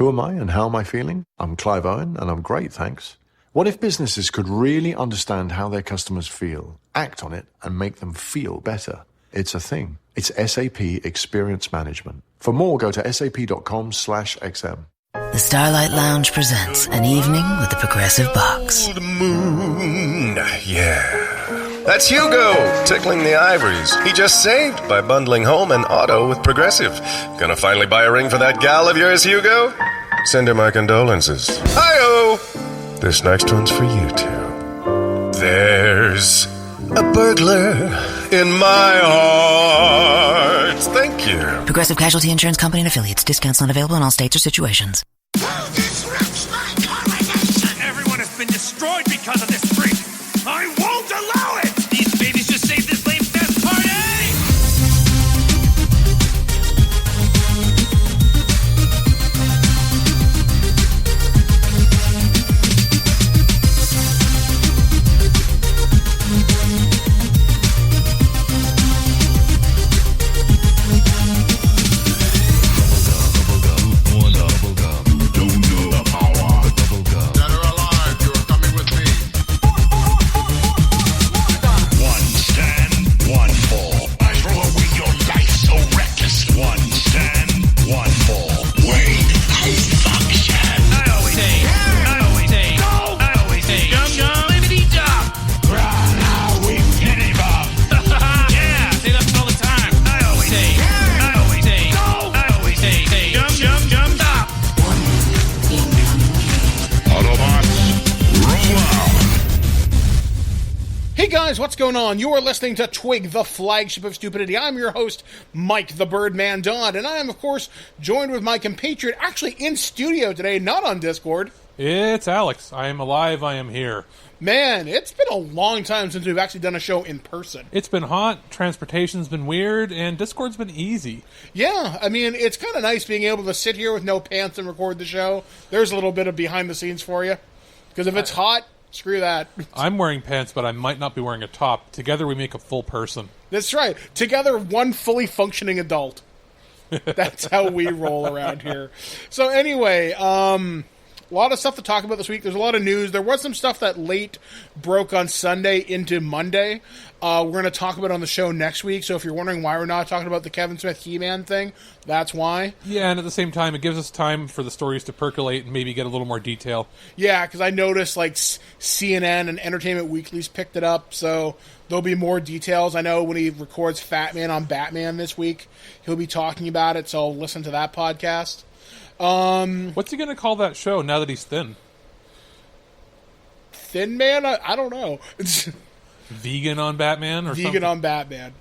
Who am I and how am I feeling? I'm Clive Owen, and I'm great, thanks. What if businesses could really understand how their customers feel, act on it, and make them feel better? It's a thing. It's SAP Experience Management. For more, go to sap.com/XM. The Starlight Lounge presents An Evening with the Progressive Box. Old moon, yeah. That's Hugo, tickling the ivories. He just saved by bundling home and auto with Progressive. Gonna finally buy a ring for that gal of yours, Hugo? Send her my condolences. Hi-oh! This next one's for you two. There's a burglar in my heart. Thank you. Progressive Casualty Insurance Company and Affiliates. Discounts not available in all states or situations. Everyone has been destroyed because of this freak. I won't allow it! These babies just saved this lame fest party! What's going on? You are listening to TWIG, the flagship of stupidity. I'm your host, Mike the Birdman Dodd, and I am, of course, joined with my compatriot, actually in studio today, not on Discord. It's Alex. I am alive. I am here. Man, it's been a long time since we've actually done a show in person. It's been hot, transportation's been weird, and Discord's been easy. Yeah, I mean, it's kind of nice being able to sit here with no pants and record the show. There's a little bit of behind the scenes for you. Because if it's hot, screw that. I'm wearing pants, but I might not be wearing a top. Together we make a full person. That's right. Together, one fully functioning adult. That's how we roll around here. So anyway, a lot of stuff to talk about this week. There's a lot of news. There was some stuff that late broke on Sunday into Monday. We're going to talk about on the show next week. So if you're wondering why we're not talking about the Kevin Smith He-Man thing, that's why. Yeah, and at the same time, it gives us time for the stories to percolate and maybe get a little more detail. Yeah, because I noticed like CNN and Entertainment Weekly's picked it up, so there'll be more details. I know when he records Fat Man on Batman this week, he'll be talking about it, so I'll listen to that podcast. What's he going to call that show now that he's thin? Thin Man? I don't know. Vegan on Batman or Vegan something? on Batman.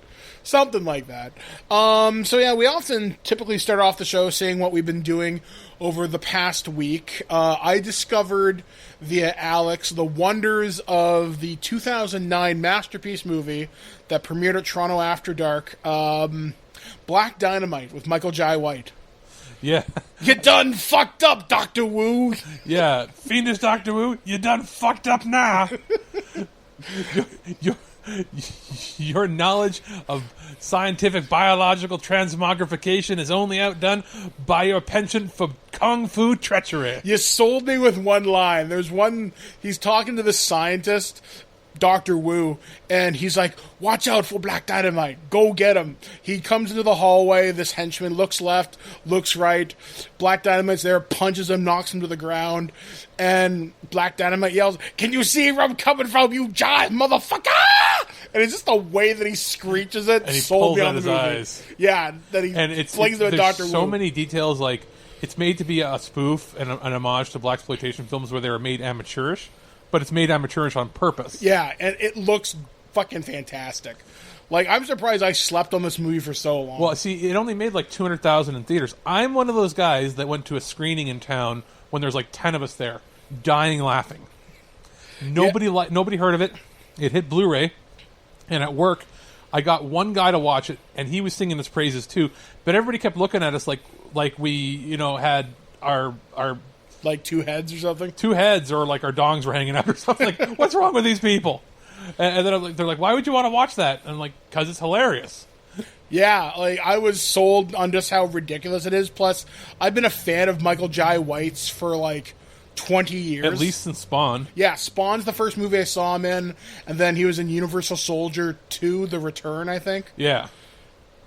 Something like that. So yeah, we often typically start off the show saying what we've been doing over the past week. I discovered via Alex the wonders of the 2009 masterpiece movie that premiered at Toronto After Dark, Black Dynamite with Michael Jai White. Yeah. You done fucked up, Dr. Wu. Yeah, fiendish Dr. Wu, you done fucked up now. Your knowledge of scientific biological transmogrification is only outdone by your penchant for kung fu treachery. You sold me with one line. There's one, he's talking to the scientist, Dr. Wu, and he's like, watch out for Black Dynamite. Go get him. He comes into the hallway. This henchman looks left, looks right. Black Dynamite's there, punches him, knocks him to the ground. And Black Dynamite yells, can you see where I'm coming from, you jive motherfucker? And it's just the way that he screeches it. And he sold pulls me out on the his movie. eyes. Yeah, that he flings them at Dr. Wu. So many details, like, it's made to be a spoof and an homage to blaxploitation films where they were made amateurish. But it's made amateurish on purpose. Yeah, and it looks fucking fantastic. Like, I'm surprised I slept on this movie for so long. Well, see, it only made like 200,000 in theaters. I'm one of those guys that went to a screening in town when there's like 10 of us there, dying laughing. Nobody heard of it. It hit Blu-ray, and at work, I got one guy to watch it, and he was singing its praises too. But everybody kept looking at us like we, had our like two heads or something? Two heads, or like our dongs were hanging out or something. Like, what's wrong with these people? And then they're like, why would you want to watch that? And I'm like, because it's hilarious. Yeah, like I was sold on just how ridiculous it is. Plus, I've been a fan of Michael Jai White's for like 20 years. At least since Spawn. Yeah, Spawn's the first movie I saw him in, and then he was in Universal Soldier 2, The Return, I think. Yeah.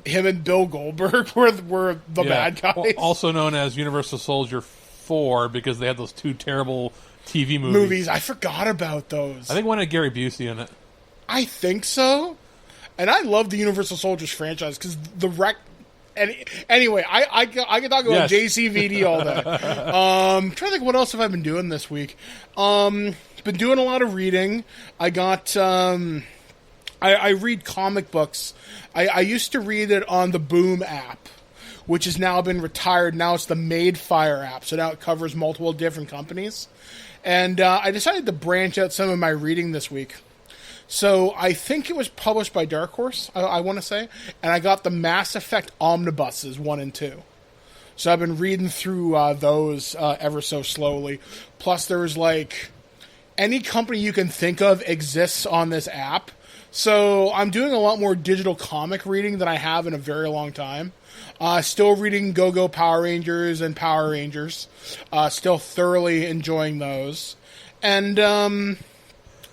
Him and Bill Goldberg were the bad guys. Well, also known as Universal Soldier 4 because they had those two terrible TV movies. I forgot about those. I think one had Gary Busey in it. I think so. And I love the Universal Soldiers franchise because the wreck. Anyway, I can talk about JCVD all day. Trying to think what else have I been doing this week. Been doing a lot of reading. I got. I read comic books. I used to read it on the Boom app, which has now been retired. Now it's the Made Fire app, so now it covers multiple different companies. And I decided to branch out some of my reading this week. So I think it was published by Dark Horse, I want to say, and I got the Mass Effect Omnibuses 1 and 2. So I've been reading through those ever so slowly. Plus there's like any company you can think of exists on this app. So I'm doing a lot more digital comic reading than I have in a very long time. Still reading Go-Go Power Rangers and Power Rangers. Still thoroughly enjoying those. And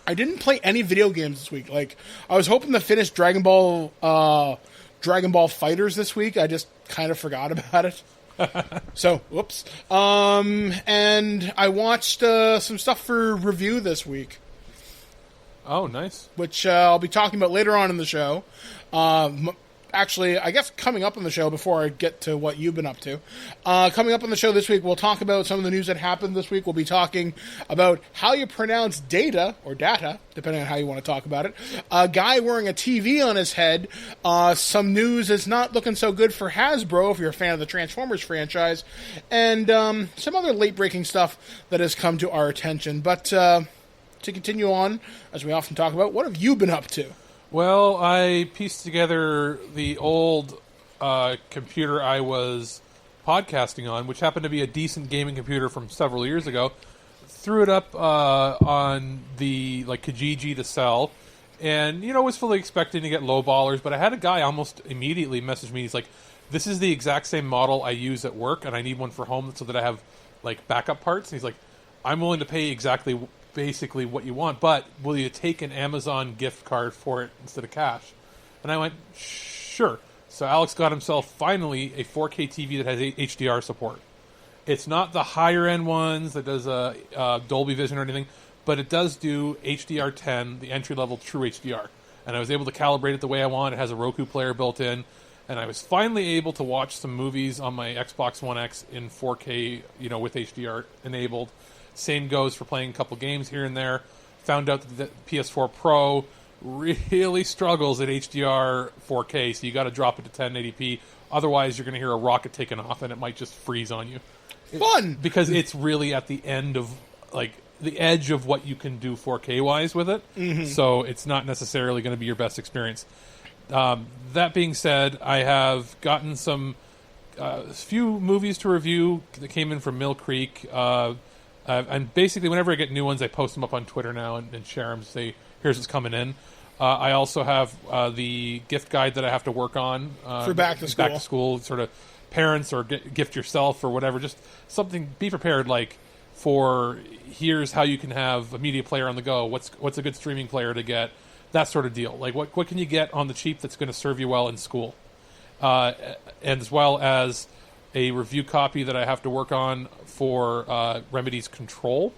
I didn't play any video games this week. Like, I was hoping to finish Dragon Ball Fighters this week. I just kind of forgot about it. So, whoops. And I watched some stuff for review this week. Oh, nice. Which I'll be talking about later on in the show. Actually, I guess coming up on the show, before I get to what you've been up to, coming up on the show this week, we'll talk about some of the news that happened this week. We'll be talking about how you pronounce data, or data, depending on how you want to talk about it. A guy wearing a TV on his head. Some news is not looking so good for Hasbro, if you're a fan of the Transformers franchise. And some other late-breaking stuff that has come to our attention. But to continue on, as we often talk about, what have you been up to? Well, I pieced together the old computer I was podcasting on, which happened to be a decent gaming computer from several years ago. Threw it up on the Kijiji to sell, and was fully expecting to get low ballers. But I had a guy almost immediately message me. He's like, "This is the exact same model I use at work, and I need one for home so that I have backup parts." And he's like, "I'm willing to pay basically what you want, but will you take an Amazon gift card for it instead of cash?" And I went, sure. So Alex got himself finally a 4K TV that has HDR support. It's not the higher end ones that does Dolby Vision or anything, but it does do HDR10, the entry level true HDR. And I was able to calibrate it the way I want. It has a Roku player built in, and I was finally able to watch some movies on my Xbox One X in 4K, with HDR enabled. Same goes for playing a couple games here and there. Found out that the PS4 Pro really struggles at HDR 4K, so you got to drop it to 1080p. Otherwise, you're going to hear a rocket taking off, and it might just freeze on you. Fun! Because it's really at the end of, the edge of what you can do 4K-wise with it. Mm-hmm. So it's not necessarily going to be your best experience. That being said, I have gotten some few movies to review that came in from Mill Creek. And basically, whenever I get new ones, I post them up on Twitter now and share them. Say, here's what's coming in. I also have the gift guide that I have to work on for back to school. Back to school, sort of parents or gift yourself or whatever. Just something. Be prepared, for here's how you can have a media player on the go. What's a good streaming player to get? That sort of deal. What can you get on the cheap that's going to serve you well in school, and as well as a review copy that I have to work on for Remedy's Control,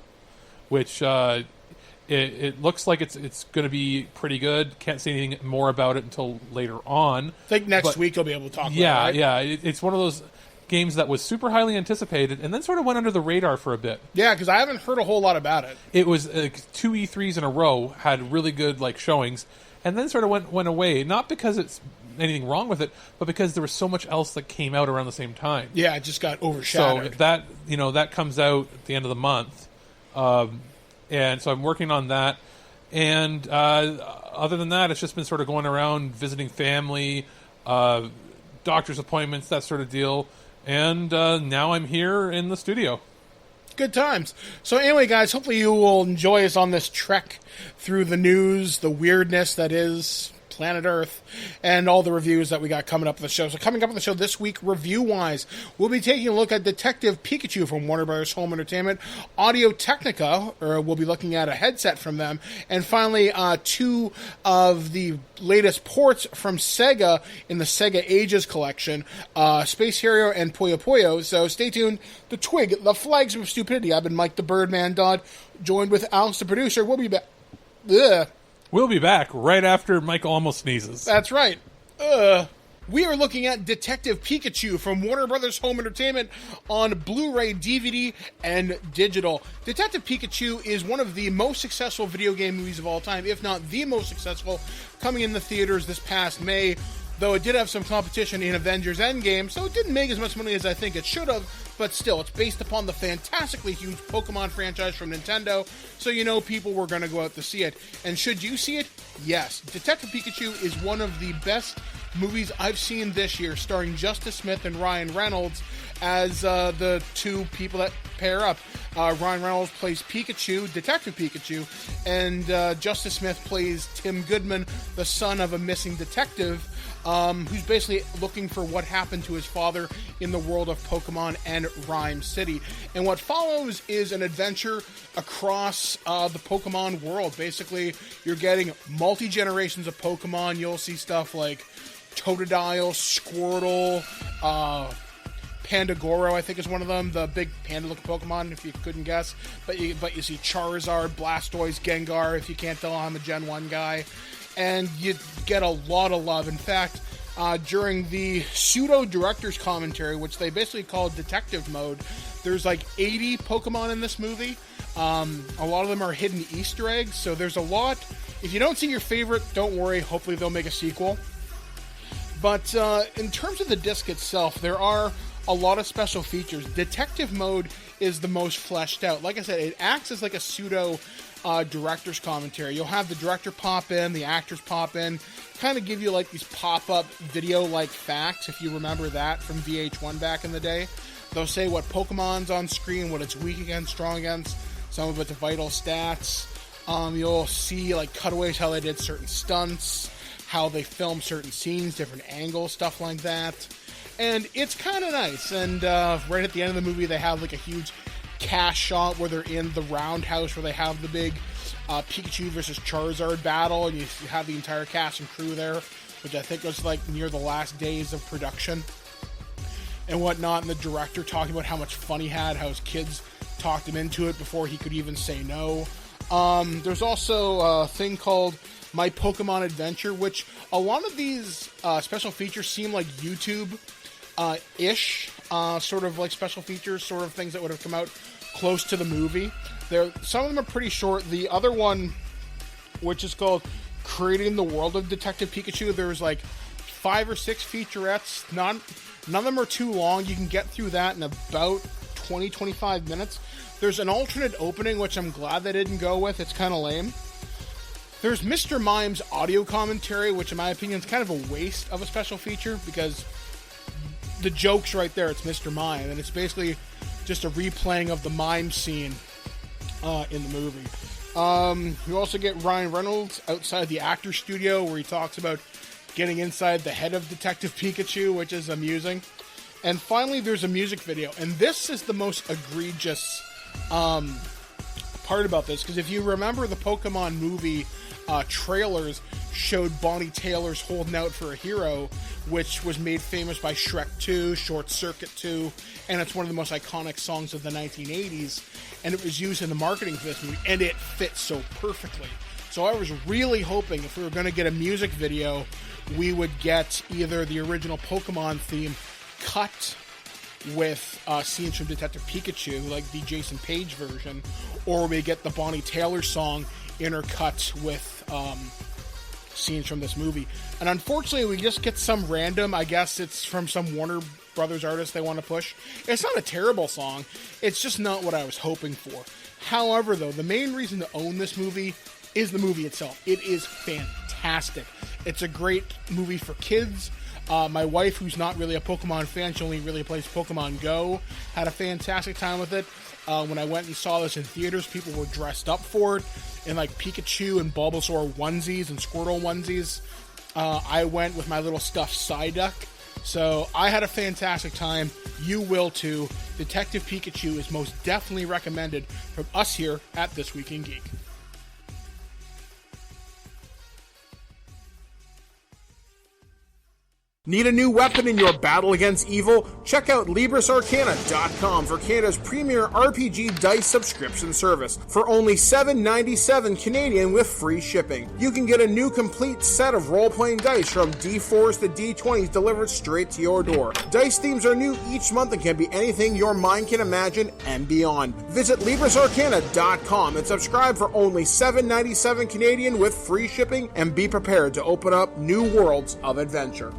which it looks like it's going to be pretty good. Can't say anything more about it until later on. I think next week you'll be able to talk about it, right? Yeah. It's one of those games that was super highly anticipated and then sort of went under the radar for a bit. Yeah, because I haven't heard a whole lot about it. It was 2 E3s in a row, had really good showings, and then sort of went away. Not because it's anything wrong with it, but because there was so much else that came out around the same time. Yeah, it just got overshadowed. So that comes out at the end of the month, and so I'm working on that. And other than that, it's just been sort of going around visiting family, doctor's appointments, that sort of deal. And now I'm here in the studio. Good times. So anyway, guys, hopefully you will enjoy us on this trek through the news, the weirdness that is planet Earth, and all the reviews that we got coming up on the show. So coming up on the show this week, review-wise, we'll be taking a look at Detective Pikachu from Warner Bros. Home Entertainment, Audio-Technica, or we'll be looking at a headset from them, and finally, two of the latest ports from Sega in the Sega Ages collection, Space Harrier and Puyo Puyo. So stay tuned. The Twig, the flagship of stupidity. I've been Mike the Birdman Dodd, joined with Alex the producer. We'll be back. We'll be back right after Michael almost sneezes. That's right. We are looking at Detective Pikachu from Warner Bros. Home Entertainment on Blu-ray, DVD, and digital. Detective Pikachu is one of the most successful video game movies of all time, if not the most successful, coming in the theaters this past May, though it did have some competition in Avengers Endgame, so it didn't make as much money as I think it should have, but still, it's based upon the fantastically huge Pokemon franchise from Nintendo, so you know people were going to go out to see it. And should you see it? Yes. Detective Pikachu is one of the best movies I've seen this year, starring Justice Smith and Ryan Reynolds as the two people that pair up. Ryan Reynolds plays Pikachu, Detective Pikachu, and Justice Smith plays Tim Goodman, the son of a missing detective, who's basically looking for what happened to his father in the world of Pokemon and Rhyme City. And what follows is an adventure across the Pokemon world. Basically, you're getting multi-generations of Pokemon. You'll see stuff like Totodile, Squirtle, Pandagoro, I think is one of them, the big panda-looking Pokemon, if you couldn't guess. But you see Charizard, Blastoise, Gengar, if you can't tell I'm a Gen 1 guy. And you get a lot of love. In fact, during the pseudo-director's commentary, which they basically call detective mode, there's like 80 Pokemon in this movie. A lot of them are hidden Easter eggs, so there's a lot. If you don't see your favorite, don't worry. Hopefully they'll make a sequel. But in terms of the disc itself, there are a lot of special features. Detective mode is the most fleshed out. Like I said, it acts as like a pseudo director's commentary. You'll have the director pop in, the actors pop in, kind of give you like these pop-up video-like facts, if you remember that from VH1 back in the day. They'll say what Pokemon's on screen, what it's weak against, strong against, some of its vital stats. You'll see like cutaways, how they did certain stunts, how they filmed certain scenes, different angles, stuff like that. And it's kind of nice. And right at the end of the movie, they have like a huge cast shot where they're in the roundhouse where they have the big Pikachu versus Charizard battle, and you have the entire cast and crew there, which I think was like near the last days of production and whatnot. And the director talking about how much fun he had, how his kids talked him into it before he could even say no. There's also a thing called My Pokemon Adventure, which a lot of these special features seem like YouTube-ish, sort of like special features, sort of things that would have come out close to the movie. Some of them are pretty short. The other one, which is called Creating the World of Detective Pikachu, there's like 5 or 6 featurettes. None of them are too long. You can get through that in about 20-25 minutes. There's an alternate opening, which I'm glad they didn't go with. It's kind of lame. There's Mr. Mime's audio commentary, which in my opinion is kind of a waste of a special feature, because the joke's right there. It's Mr. Mime, and it's basically just a replaying of the mime scene in the movie. You also get Ryan Reynolds outside the actor studio, where he talks about getting inside the head of Detective Pikachu, which is amusing. And finally, there's a music video, and this is the most egregious part about this, because if you remember the Pokemon movie trailers showed Bonnie Taylor's Holding Out for a Hero, which was made famous by Shrek 2, Short Circuit 2, and it's one of the most iconic songs of the 1980s, and it was used in the marketing for this movie, and it fits so perfectly. So I was really hoping if we were going to get a music video, we would get either the original Pokemon theme cut with scenes from Detective Pikachu, like the Jason Page version, or we get the Bonnie Taylor song intercut with scenes from this movie. And unfortunately, we just get some random, I guess it's from some Warner Brothers artist they want to push. It's not a terrible song, it's just not what I was hoping for. However, though, the main reason to own this movie is the movie itself. It is fantastic. It's a great movie for kids. My wife, who's not really a Pokemon fan, she only really plays Pokemon Go, had a fantastic time with it. When I went and saw this in theaters, people were dressed up for it in like Pikachu and Bulbasaur onesies and Squirtle onesies. I went with my little stuffed Psyduck. So I had a fantastic time. You will too. Detective Pikachu is most definitely recommended from us here at This Week in Geek. Need a new weapon in your battle against evil? Check out LibrisArcana.com for Canada's premier RPG dice subscription service. For only $7.97 Canadian with free shipping. You can get a new complete set of role-playing dice from D4s to D20s delivered straight to your door. Dice themes are new each month and can be anything your mind can imagine and beyond. Visit LibrisArcana.com and subscribe for only $7.97 Canadian with free shipping, and be prepared to open up new worlds of adventure.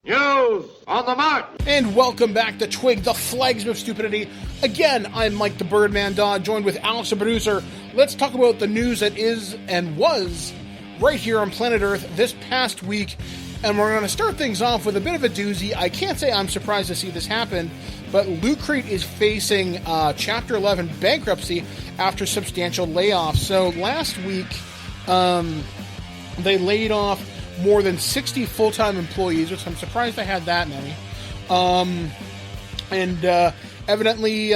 News on the mark! And welcome back to TWIG, the flags of stupidity. Again, I'm Mike the Birdman Dodd, joined with Alex the producer. Let's talk about the news that is and was right here on planet Earth this past week. And we're going to start things off with a bit of a doozy. I can't say I'm surprised to see this happen, but Loot Crate is facing Chapter 11 bankruptcy after substantial layoffs. So last week, they laid off more than 60 full-time employees, which I'm surprised they had that many. Evidently,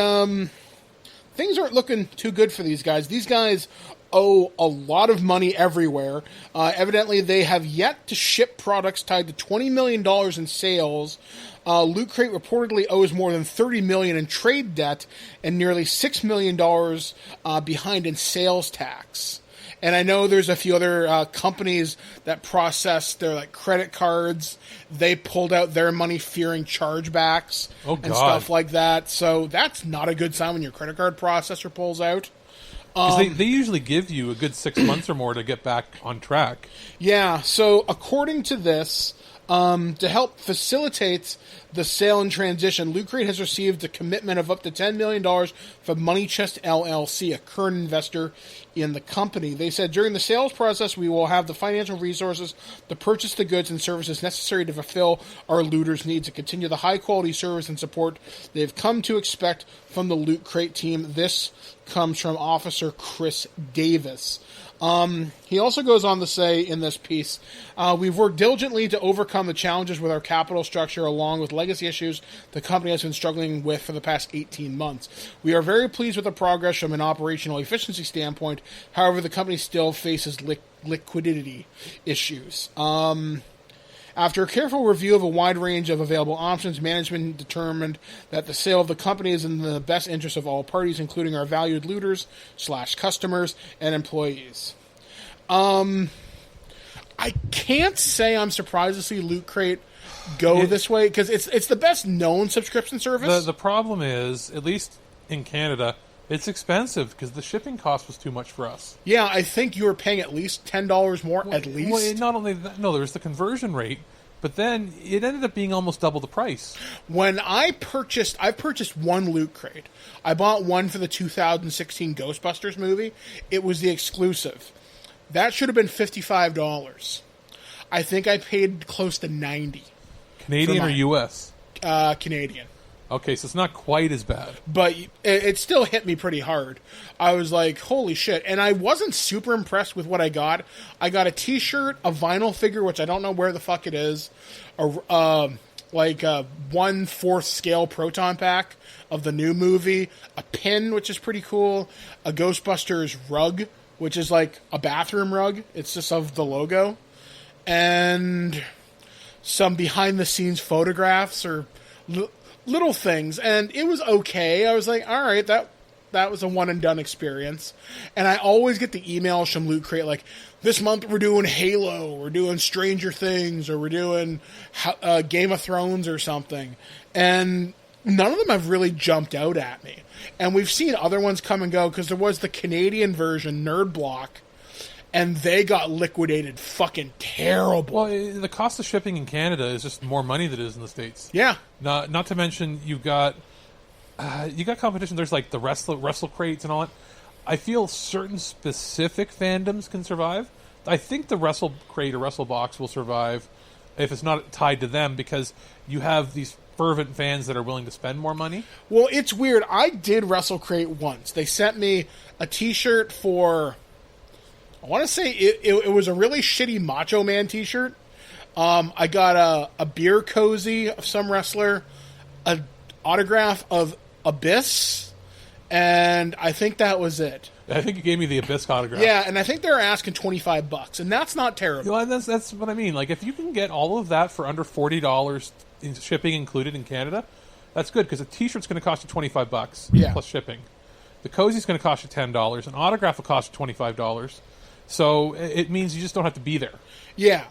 things aren't looking too good for these guys. These guys owe a lot of money everywhere. Evidently, they have yet to ship products tied to $20 million in sales. Loot Crate reportedly owes more than $30 million in trade debt and nearly $6 million behind in sales tax. And I know there's a few other companies that process their credit cards. They pulled out their money fearing chargebacks and stuff like that. So that's not a good sign when your credit card processor pulls out. They usually give you a good 6 months or more to get back on track. Yeah, so according to this, to help facilitate the sale and transition, Loot Crate has received a commitment of up to $10 million from Money Chest LLC, a current investor in the company. They said, during the sales process, we will have the financial resources to purchase the goods and services necessary to fulfill our looters' needs and continue the high-quality service and support they've come to expect from the Loot Crate team. This comes from Officer Chris Davis. He also goes on to say in this piece, we've worked diligently to overcome the challenges with our capital structure along with legacy issues the company has been struggling with for the past 18 months. We are very pleased with the progress from an operational efficiency standpoint. However, the company still faces liquidity issues. After a careful review of a wide range of available options, management determined that the sale of the company is in the best interest of all parties, including our valued looters/customers and employees. I can't say I'm surprised to see Loot Crate go this way, because it's the best known subscription service. The problem is, at least in Canada, it's expensive because the shipping cost was too much for us. Yeah, I think you were paying at least $10 more, at least. Well, not only that, no, there was the conversion rate, but then it ended up being almost double the price. When I purchased one Loot Crate. I bought one for the 2016 Ghostbusters movie. It was the exclusive. That should have been $55. I think I paid close to $90. Canadian or U.S.? Canadian. Okay, so it's not quite as bad. But it still hit me pretty hard. I was like, holy shit. And I wasn't super impressed with what I got. I got a t-shirt, a vinyl figure, which I don't know where the fuck it is, a 1/4 scale proton pack of the new movie, a pin, which is pretty cool, a Ghostbusters rug, which is like a bathroom rug. It's just of the logo. And some behind-the-scenes photographs or little things, and it was okay. I was like, all right, that was a one-and-done experience. And I always get the emails from Loot Crate like, this month we're doing Halo, we're doing Stranger Things, or we're doing Game of Thrones or something. And none of them have really jumped out at me. And we've seen other ones come and go, because there was the Canadian version, Nerd Block, and they got liquidated fucking terrible. Well, the cost of shipping in Canada is just more money than it is in the States. Yeah. Not to mention you got competition. There's like the wrestle crates and all that. I feel certain specific fandoms can survive. I think the wrestle crate or wrestle box will survive if it's not tied to them, because you have these fervent fans that are willing to spend more money. Well, it's weird. I did wrestle crate once. They sent me a t-shirt for I want to say it was a really shitty Macho Man t-shirt. I got a beer cozy of some wrestler, an autograph of Abyss, and I think that was it. I think you gave me the Abyss autograph. Yeah, and I think they were asking $25, and that's not terrible. Well, that's what I mean. Like, if you can get all of that for under $40, in shipping included in Canada, that's good, because a t-shirt's going to cost you $25 plus shipping. The cozy's going to cost you $10. An autograph will cost you $25. So it means you just don't have to be there. Yeah.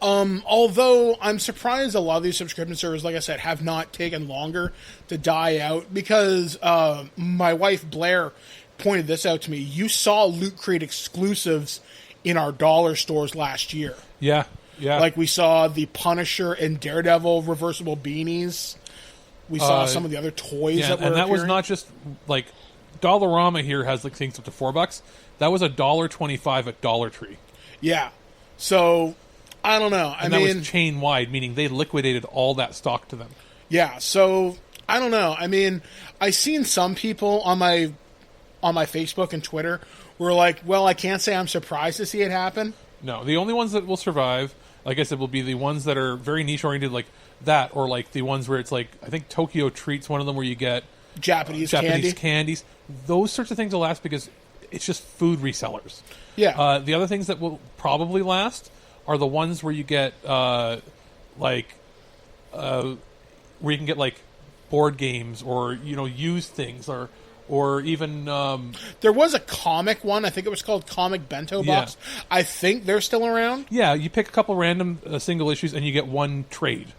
Although I'm surprised a lot of these subscription servers, like I said, have not taken longer to die out, because my wife Blair pointed this out to me. You saw Loot Crate exclusives in our dollar stores last year. Yeah, yeah. Like we saw the Punisher and Daredevil reversible beanies. We saw some of the other toys that were and that appearing. was not just like Dollarama here has like things up to $4. That was $1.25 at Dollar Tree. Yeah. So I don't know. And that was chain wide, meaning they liquidated all that stock to them. Yeah. So I don't know. I mean, I seen some people on my Facebook and Twitter were like, "Well, I can't say I'm surprised to see it happen." No, the only ones that will survive, like I said, will be the ones that are very niche oriented, like that, or like the ones where it's like, I think Tokyo Treats, one of them where you get Japanese candies. Those sorts of things will last because it's just food resellers. Yeah. The other things that will probably last are the ones where you get where you can get like board games or used things or even there was a comic one. I think it was called Comic Bento Box. Yeah. I think they're still around. Yeah, you pick a couple random single issues and you get one trade.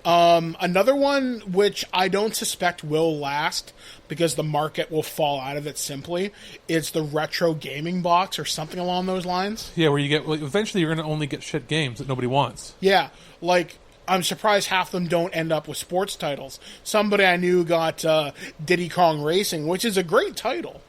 Another one which I don't suspect will last because the market will fall out of it simply. It's the retro gaming box or something along those lines. Yeah, where you get eventually you're going to only get shit games that nobody wants. Yeah, like I'm surprised half of them don't end up with sports titles. Somebody I knew got Diddy Kong Racing, which is a great title,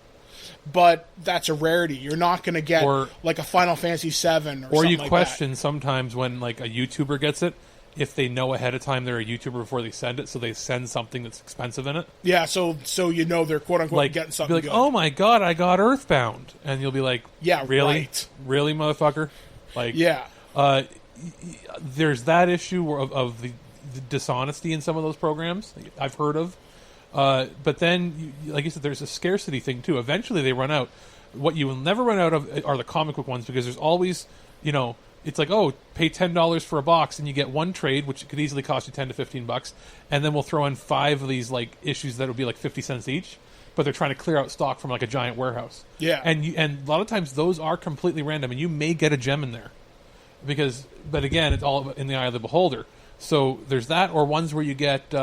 but that's a rarity. You're not going to get like a Final Fantasy VII or something like that. Or you question sometimes when like a YouTuber gets it, if they know ahead of time they're a YouTuber before they send it, so they send something that's expensive in it. Yeah, so they're quote-unquote like, getting something be like, good. "Oh my god, I got Earthbound." And you'll be like, "Yeah, really? Right. Really, motherfucker?" Like, yeah. There's that issue of the dishonesty in some of those programs I've heard of. But then, like you said, there's a scarcity thing too. Eventually they run out. What you will never run out of are the comic book ones, because there's always, it's like, oh, pay $10 for a box and you get one trade, which could easily cost you $10 to $15, and then we'll throw in 5 of these like issues that would be like 50 cents each, but they're trying to clear out stock from like a giant warehouse. Yeah. And a lot of times those are completely random, and you may get a gem in there. But again, it's all in the eye of the beholder. So there's that, or ones where you get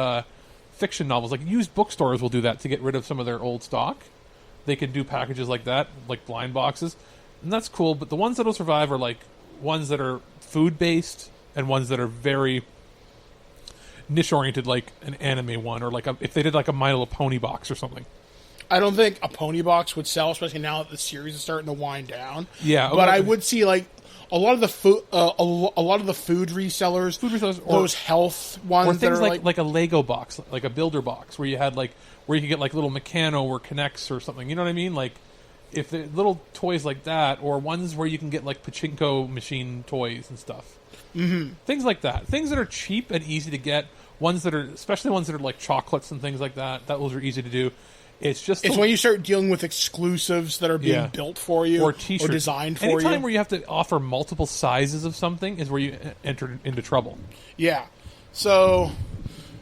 fiction novels. Like used bookstores will do that to get rid of some of their old stock. They can do packages like that, like blind boxes, and that's cool. But the ones that will survive are like ones that are food based and ones that are very niche oriented, like an anime one, or like if they did like a My Little Pony box or something. I don't think a pony box would sell, especially now that the series is starting to wind down. Yeah, but I would see like a lot of the food, food resellers, those health ones, or things that are like a Lego box, like a builder box, where you had where you could get like little Meccano or Connects or something. You know what I mean? Like if the little toys like that, or ones where you can get like pachinko machine toys and stuff. Mm-hmm. Things like that. Things that are cheap and easy to get. Especially ones that are like chocolates and things like that. Those are easy to do. It's when you start dealing with exclusives that are being built for you or T-shirts. Or designed for you. Anytime where you have to offer multiple sizes of something is where you enter into trouble. Yeah. So,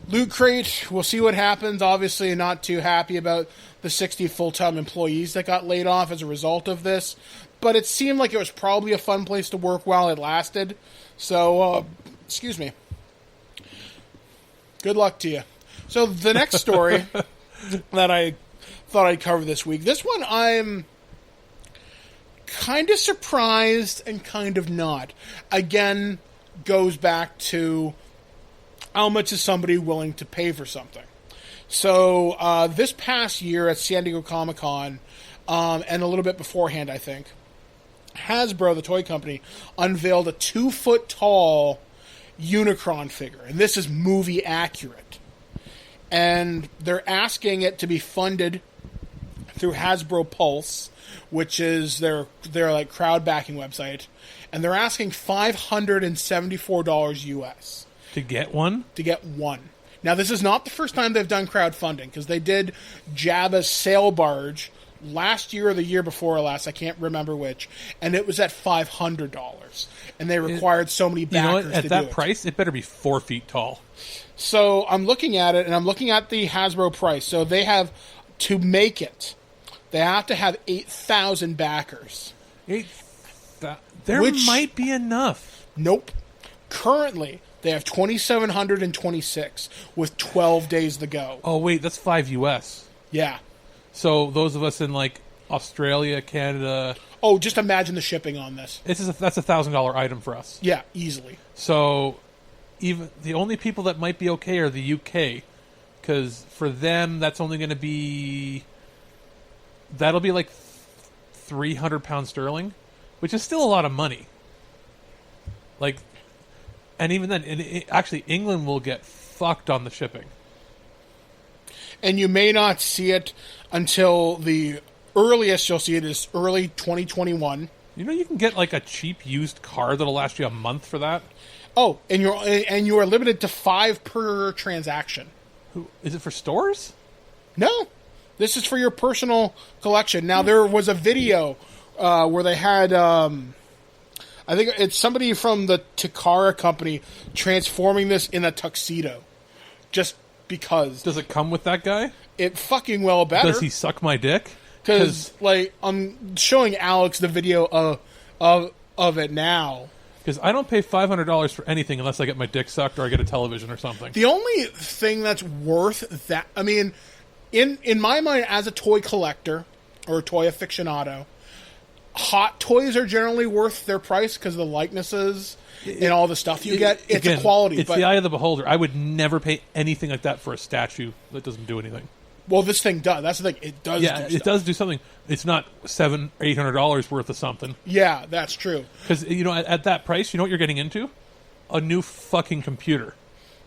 Loot Crate, we'll see what happens. Obviously, not too happy about the 60 full-time employees that got laid off as a result of this. But it seemed like it was probably a fun place to work while it lasted. So, excuse me. Good luck to you. So, the next story that I thought I'd cover this week. This one I'm kind of surprised and kind of not. Again, goes back to how much is somebody willing to pay for something. So, this past year at San Diego Comic-Con, and a little bit beforehand, I think, Hasbro, the toy company, unveiled a 2-foot-tall Unicron figure. And this is movie accurate. And they're asking it to be funded through Hasbro Pulse, which is their like crowd backing website, and they're asking $574 US To get one? to get one. Now, this is not the first time they've done crowdfunding, because they did Jabba's sail barge last year or the year before last, I can't remember which, and it was at $500, and they required so many backers You know what? At to that do it. price, it better be 4 feet tall. So I'm looking at it, and I'm looking at the Hasbro price. So they have, to make it, they have to have 8,000 backers. There Which- might be enough. Nope. Currently, they have 2,726 with 12 days to go. Oh, wait, that's 5 US. Yeah. So those of us in, like, Australia, Canada... Oh, just imagine the shipping on this. That's a $1,000 item for us. Yeah, easily. So even the only people that might be okay are the UK, because for them that's only going to be like £300 sterling, which is still a lot of money. Like, and even then, actually England will get fucked on the shipping. And you may not see it until the earliest you'll see it is early 2021. You know, you can get like a cheap used car that'll last you a month for that. Oh, and you are limited to 5 per transaction. Is it for stores? No, this is for your personal collection. Now, there was a video where they had, I think it's somebody from the Takara company transforming this in a tuxedo. Just because. Does it come with that guy? It fucking well better. Does he suck my dick? Because, like, I'm showing Alex the video of it now. Because I don't pay $500 for anything unless I get my dick sucked or I get a television or something. The only thing that's worth that, I mean, in my mind, as a toy collector or a toy aficionado, hot toys are generally worth their price because of the likenesses and all the stuff you get. It's Again, a quality. It's but, the eye of the beholder. I would never pay anything like that for a statue that doesn't do anything. well, this thing does. That's the thing. It does. Yeah, do it stuff. does do something. It's not $700 or $800 worth of something. Yeah, that's true. Because, you know, at that price, you know what you're getting into? A new fucking computer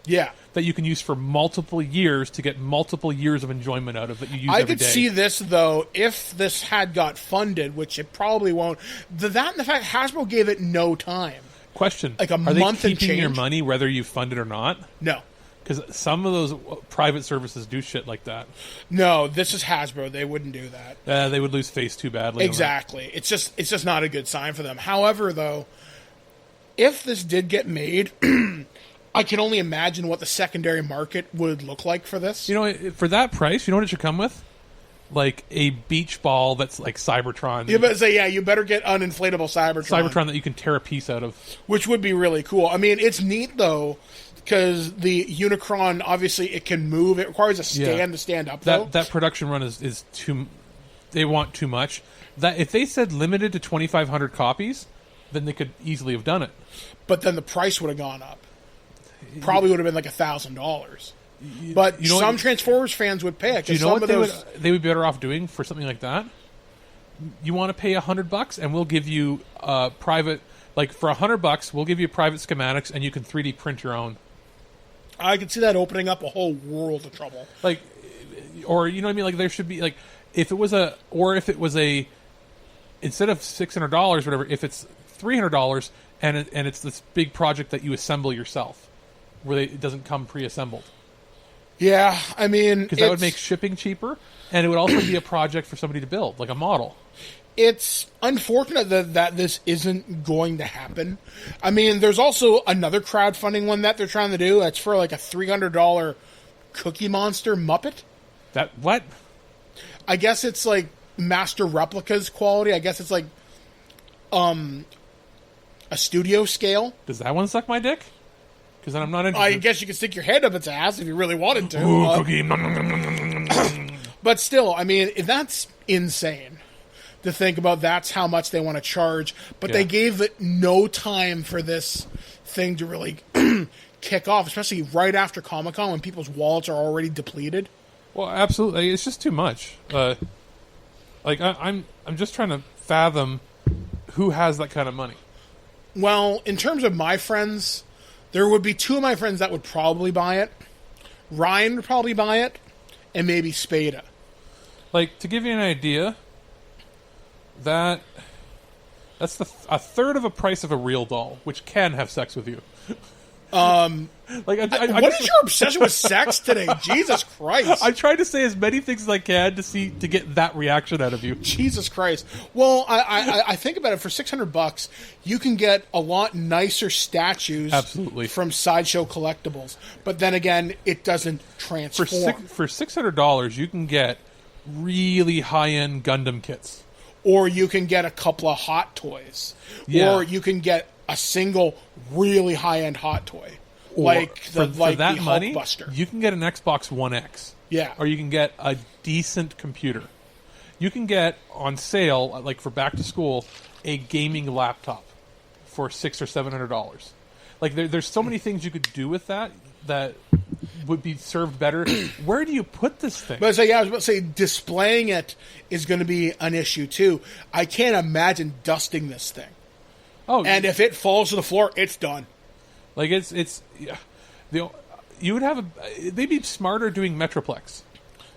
Yeah. that you can use for multiple years to get multiple years of enjoyment out of that you use I every could day. see this, though, if this had got funded, which it probably won't. That and the fact Hasbro gave it no time. Question. Like a Are month they and keeping your change? money whether you fund it or not? No. Because some of those private services do shit like that. No, this is Hasbro. They wouldn't do that. They would lose face too badly. on that. Exactly. It's just not a good sign for them. However, though, if this did get made, I can only imagine what the secondary market would look like for this. You know, for that price, you know what it should come with? Like a beach ball that's like Cybertron. You better say, yeah, you better get an inflatable Cybertron that you can tear a piece out of. which would be really cool. I mean, it's neat, though, because the Unicron, obviously, it can move. It requires a stand to stand up, though. That production run is too... They want too much. That if they said limited to 2,500 copies, then they could easily have done it. But then the price would have gone up. Probably would have been like $1,000. But you know some what- Transformers fans would pay it. Do you 'cause know some what of they would be better off doing for something like that? You want to pay $100, and we'll give you private... Like, for $100, we'll give you private schematics, and you can 3D print your own. I could see that opening up a whole world of trouble. Like, or, you know what I mean? Like, there should be, like, if it was a... Or if it was a... Instead of $600 or whatever, if it's $300, and it's this big project that you assemble yourself, where it doesn't come pre-assembled. Yeah, I mean... Because that would make shipping cheaper, and it would also be a project for somebody to build, like a model. It's unfortunate that this isn't going to happen. I mean, there's also another crowdfunding one that they're trying to do. That's for like a $300 Cookie Monster Muppet. That... What? I guess it's like Master Replicas quality. I guess it's like a studio scale. Does that one suck my dick? Because then I'm not interested. I guess you could stick your head up its ass if you really wanted to. Ooh, cookie. Nom, nom, nom, nom, nom, nom. But still, I mean, that's insane to think about. That's how much they want to charge. But Yeah. they gave it no time for this thing to really kick off, especially right after Comic-Con when people's wallets are already depleted. Well, absolutely. It's just too much. Like, I'm just trying to fathom who has that kind of money. Well, in terms of my friends, there would be two of my friends that would probably buy it. Ryan would probably buy it, and maybe Spada. Like, to give you an idea, that's a third of a price of a real doll, which can have sex with you. Like, what is your obsession with sex today? Jesus Christ! I tried to say as many things as I can to get that reaction out of you. Jesus Christ! Well, I think about it. For $600, you can get a lot nicer statues, absolutely, from Sideshow Collectibles. But then again, it doesn't transform. For $600, you can get really high-end Gundam kits, or you can get a couple of Hot Toys, or you can get a single really high-end Hot Toy. Like for that the money, Hulkbuster. You can get an Xbox One X. Yeah. Or you can get a decent computer. You can get, on sale, like for back to school, a gaming laptop for $600 or $700. Like, there's so many things you could do with that would be served better. Where do you put this thing? But I was about to say, displaying it is going to be an issue, too. I can't imagine dusting this thing. Oh, and if it falls to the floor, it's done. Like, you would have they'd be smarter doing Metroplex.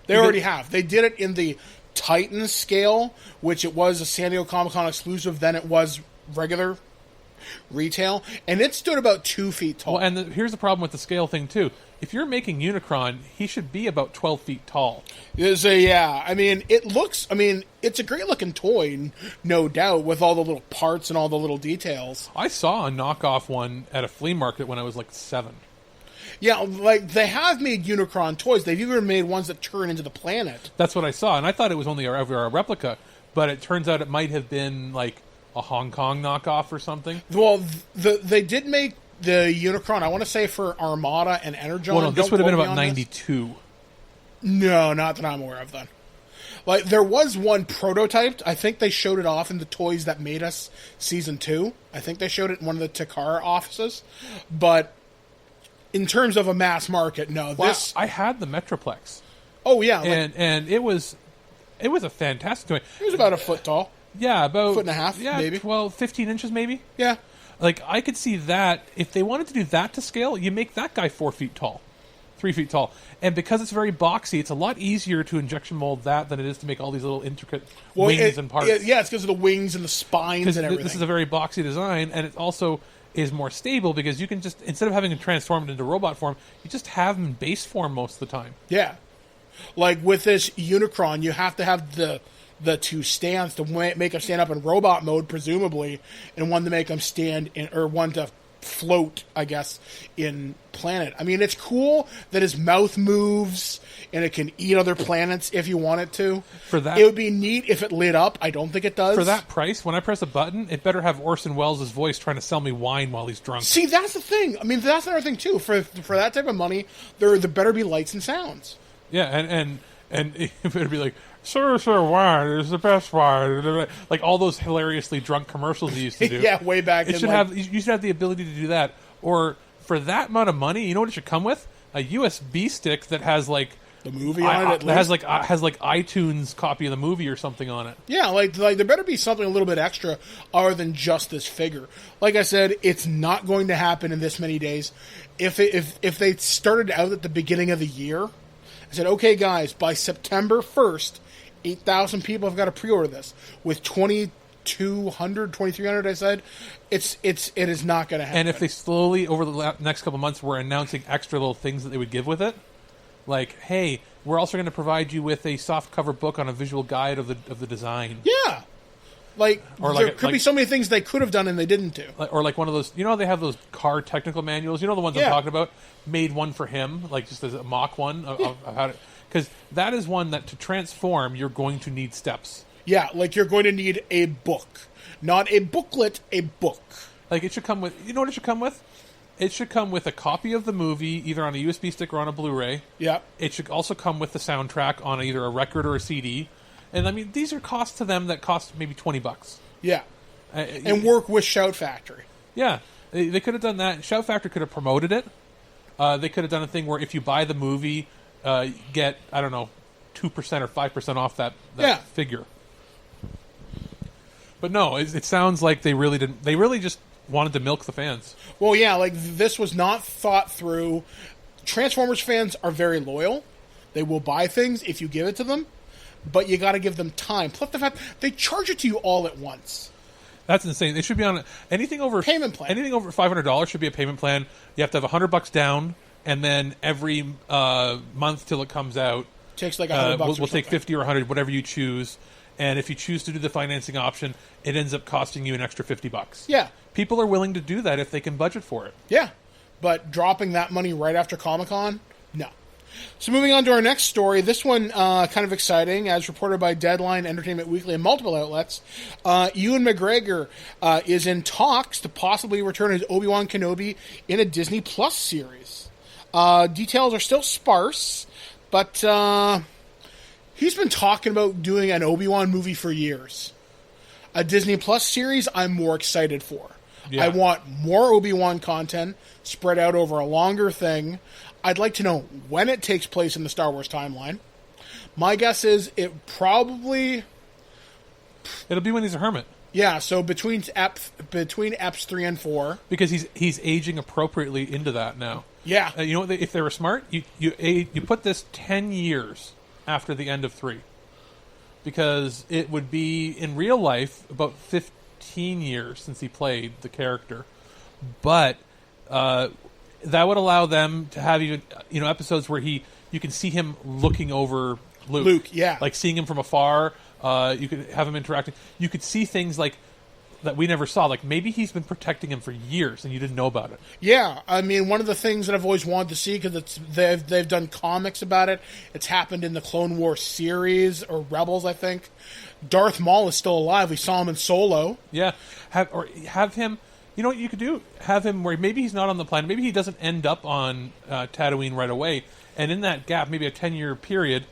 They already have. They did it in the Titan scale, which it was a San Diego Comic-Con exclusive, then it was regular retail, and it stood about 2 feet tall. Well, and here's the problem with the scale thing, too. If you're making Unicron, he should be about 12 feet tall. It's a great-looking toy, no doubt, with all the little parts and all the little details. I saw a knockoff one at a flea market when I was like 7. Yeah, like, they have made Unicron toys. They've even made ones that turn into the planet. That's what I saw, and I thought it was only a replica, but it turns out it might have been, like, a Hong Kong knockoff or something. Well, they did make the Unicron, I want to say, for Armada and Energon. Well, no, this would have been about 92. No, not that I'm aware of, then. Like, there was one prototyped. I think they showed it off in the Toys That Made Us Season 2. I think they showed it in one of the Takara offices. But in terms of a mass market, no. Well, I had the Metroplex. Oh, yeah. And it was a fantastic toy. It was about a foot tall. Yeah, about... foot and a half, maybe. 15 inches, maybe? Yeah. Like, I could see that. If they wanted to do that to scale, you make that guy 4 feet tall. 3 feet tall. And because it's very boxy, it's a lot easier to injection mold that than it is to make all these little intricate wings and parts. It's because of the wings and the spines and everything. This is a very boxy design, and it also is more stable because you can just, instead of having it transformed into robot form, you just have them in base form most of the time. Yeah. Like, with this Unicron, you have to have the two stands to make them stand up in robot mode, presumably, and one to make them stand in, or one to float, I guess, in planet. I mean, it's cool that his mouth moves and it can eat other planets if you want it to. For that, it would be neat if it lit up. I don't think it does. For that price, when I press a button, it better have Orson Welles' voice trying to sell me wine while he's drunk. See, that's the thing. I mean, that's another thing too. For that type of money, there better be lights and sounds. Yeah, and it better be like, Sir, wine is the best wine. Like all those hilariously drunk commercials you used to do. Yeah, way back. You should have the ability to do that. Or for that amount of money, you know what it should come with? A USB stick that has like the movie on it. That has like iTunes copy of the movie or something on it. Yeah, like there better be something a little bit extra other than just this figure. Like I said, it's not going to happen in this many days. If they started out at the beginning of the year, I said, okay, guys, by September 1st. 8,000 people have got to pre-order this. With 2,200, 2,300, I said, it is not going to happen. And if they slowly, over the next couple of months, were announcing extra little things that they would give with it, like, hey, we're also going to provide you with a soft cover book on a visual guide of the design. Yeah. Like, there could be so many things they could have done and they didn't do. Or like one of those, they have those car technical manuals, the ones I'm talking about, made one for him, like just as a mock one of how to... Because that is one that to transform, you're going to need steps. Yeah, like you're going to need a book. Not a booklet, a book. Like it should come with, you know what it should come with? It should come with a copy of the movie, either on a USB stick or on a Blu-ray. Yeah. It should also come with the soundtrack on either a record or a CD. And I mean, these are costs to them that cost maybe $20. Yeah. And work with Shout Factory. Yeah. They could have done that. Shout Factory could have promoted it. They could have done a thing where if you buy the movie... get, I don't know, 2% or 5% off that figure. But no, it sounds like they really didn't. They really just wanted to milk the fans. Well, yeah, like this was not thought through. Transformers fans are very loyal. They will buy things if you give it to them. but you got to give them time. Plus the fact they charge it to you all at once. That's insane. It should be on anything over payment plan. Anything over $500 should be a payment plan. You have to have $100 down, and then every month till it comes out, takes like $100. We'll take 50 or 100, whatever you choose. And if you choose to do the financing option, it ends up costing you an extra $50. Yeah, people are willing to do that if they can budget for it. Yeah, but dropping that money right after Comic-Con, no. So moving on to our next story, this one kind of exciting, as reported by Deadline, Entertainment Weekly, and multiple outlets. Ewan McGregor is in talks to possibly return as Obi-Wan Kenobi in a Disney Plus series. Details are still sparse, but he's been talking about doing an Obi-Wan movie for years. A Disney Plus series I'm more excited for. Yeah. I want more Obi-Wan content spread out over a longer thing. I'd like to know when it takes place in the Star Wars timeline. My guess is it'll be when he's a hermit. Yeah, so between Eps 3 and 4, because he's aging appropriately into that now. Yeah, you know what? If they were smart, you put this 10 years after the end of 3, because it would be in real life about 15 years since he played the character, but that would allow them to have even episodes where you can see him looking over Luke, yeah, like seeing him from afar. You could have him interacting. You could see things like that we never saw. Like maybe he's been protecting him for years and you didn't know about it. Yeah, I mean, one of the things that I've always wanted to see, because they've done comics about it. It's happened in the Clone Wars series or Rebels, I think. Darth Maul is still alive. We saw him in Solo. Yeah, have him. You know what you could do? Have him where maybe he's not on the planet. Maybe he doesn't end up on Tatooine right away. And in that gap, maybe a 10-year period,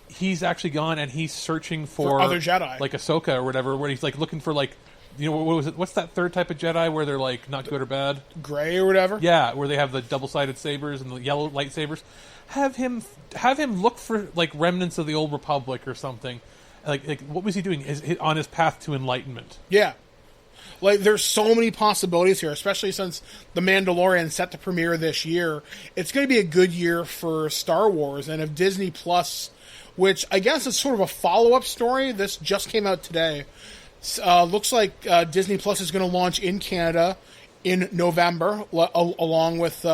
he's actually gone and he's searching for other Jedi, like Ahsoka or whatever, where he's like looking for what was it? What's that third type of Jedi where they're like not good or bad? Gray or whatever. Yeah, where they have the double-sided sabers and the yellow lightsabers. Have him look for like remnants of the old Republic or something. Like what was he doing? Is on his path to enlightenment? Yeah. Like, there's so many possibilities here, especially since The Mandalorian is set to premiere this year. It's going to be a good year for Star Wars, and if Disney Plus, which I guess is sort of a follow-up story, this just came out today. Looks like Disney Plus is going to launch in Canada in November, along with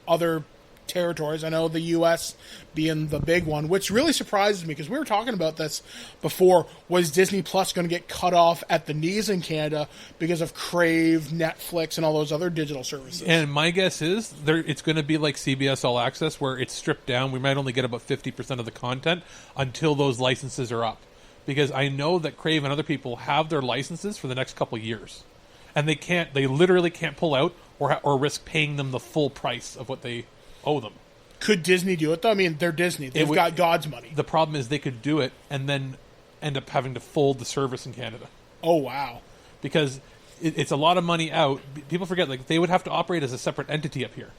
other territories. I know the U.S. being the big one, which really surprises me, because we were talking about this before. Was Disney Plus going to get cut off at the knees in Canada because of Crave, Netflix, and all those other digital services? And my guess is it's going to be like CBS All Access, where it's stripped down. We might only get about 50% of the content until those licenses are up, because I know that Crave and other people have their licenses for the next couple of years, and they literally can't pull out or risk paying them the full price of what they owe them. Could Disney do it, though? I mean, they're Disney. They've got God's money. The problem is they could do it and then end up having to fold the service in Canada. Oh, wow. Because it's a lot of money out. People forget, like, they would have to operate as a separate entity up here.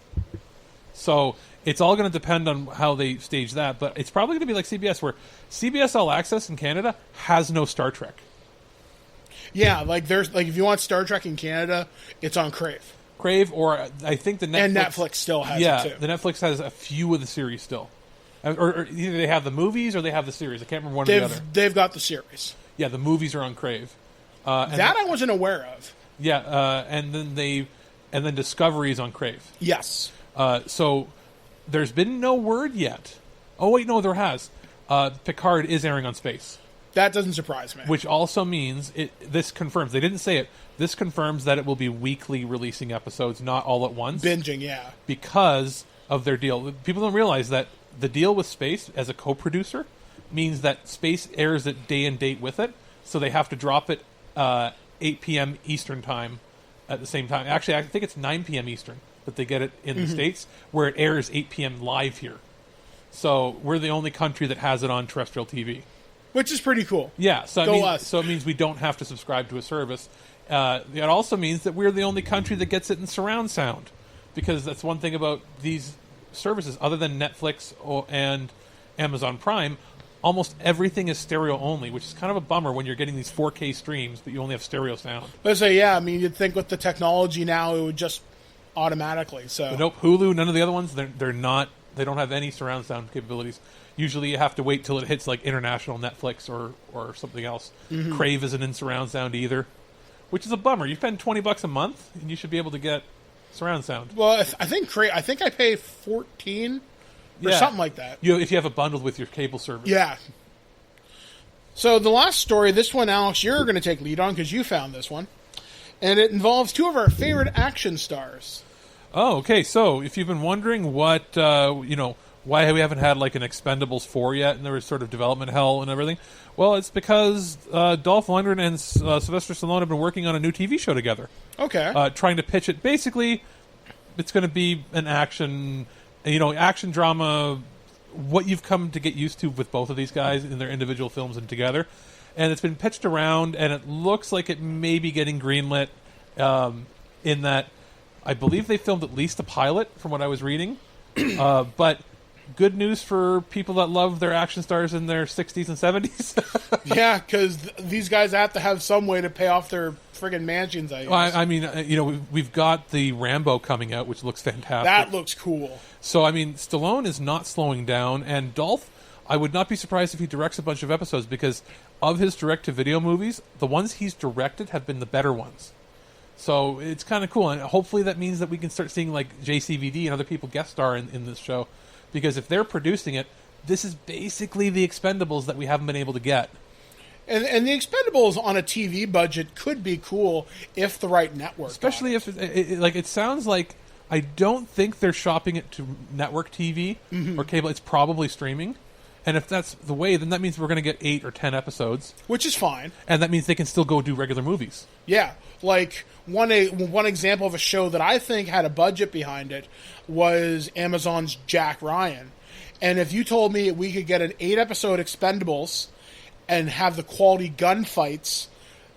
So it's all going to depend on how they stage that. But it's probably going to be like CBS, where CBS All Access in Canada has no Star Trek. Yeah, like if you want Star Trek in Canada, it's on Crave. Or I think the Netflix... And Netflix still has it, too. Yeah, the Netflix has a few of the series still. Or either they have the movies or they have the series. I can't remember one or the other. They've got the series. Yeah, the movies are on Crave. I wasn't aware of. Yeah, and then Discovery is on Crave. Yes. So there's been no word yet. Oh, wait, no, there has. Picard is airing on Space. That doesn't surprise me. Which also means this confirms. They didn't say it. This confirms that it will be weekly releasing episodes, not all at once. Binging, yeah. Because of their deal. People don't realize that the deal with Space as a co-producer means that Space airs it day and date with it, so they have to drop it 8 p.m. Eastern time at the same time. Actually, I think it's 9 p.m. Eastern that they get it in the States, where it airs 8 p.m. live here. So we're the only country that has it on terrestrial TV. Which is pretty cool. Yeah, so it means we don't have to subscribe to a service. It also means that we're the only country that gets it in surround sound, because that's one thing about these services. Other than Netflix and Amazon Prime, almost everything is stereo only, which is kind of a bummer when you're getting these 4K streams, but you only have stereo sound. But I mean, you'd think with the technology now, it would just automatically. So, but nope, Hulu, none of the other ones, they're not. They don't have any surround sound capabilities. Usually you have to wait till it hits like international Netflix or something else. Crave isn't in surround sound either, which is a bummer. You spend $20 a month and you should be able to get surround sound. Well, I think I pay $14 or something like that. If you have it bundled with your cable service. Yeah. So the last story, this one, Alex, you're going to take lead on because you found this one. And it involves two of our favorite action stars. Oh, okay. So if you've been wondering what, why we haven't had like an Expendables 4 yet, and there was sort of development hell and everything, well, it's because Dolph Lundgren and Sylvester Stallone have been working on a new TV show together. Okay. Trying to pitch it. Basically, it's going to be an action drama, what you've come to get used to with both of these guys in their individual films and together. And it's been pitched around, and it looks like it may be getting greenlit in that I believe they filmed at least a pilot from what I was reading. But good news for people that love their action stars in their 60s and 70s. Yeah, because these guys have to have some way to pay off their friggin' mansions, I guess. Well, I mean, we've got the Rambo coming out, which looks fantastic. That looks cool. So, I mean, Stallone is not slowing down, and Dolph, I would not be surprised if he directs a bunch of episodes, because of his direct-to-video movies, the ones he's directed have been the better ones. So it's kind of cool, and hopefully that means that we can start seeing like JCVD and other people guest star in this show, because if they're producing it, this is basically the Expendables that we haven't been able to get. And the Expendables on a TV budget could be cool if the right network. Especially if it sounds like, I don't think they're shopping it to network TV or cable. It's probably streaming. And if that's the way, then that means we're going to get 8 or 10 episodes. Which is fine. And that means they can still go do regular movies. Yeah. Like, one example of a show that I think had a budget behind it was Amazon's Jack Ryan. And if you told me we could get an 8-episode Expendables and have the quality gunfights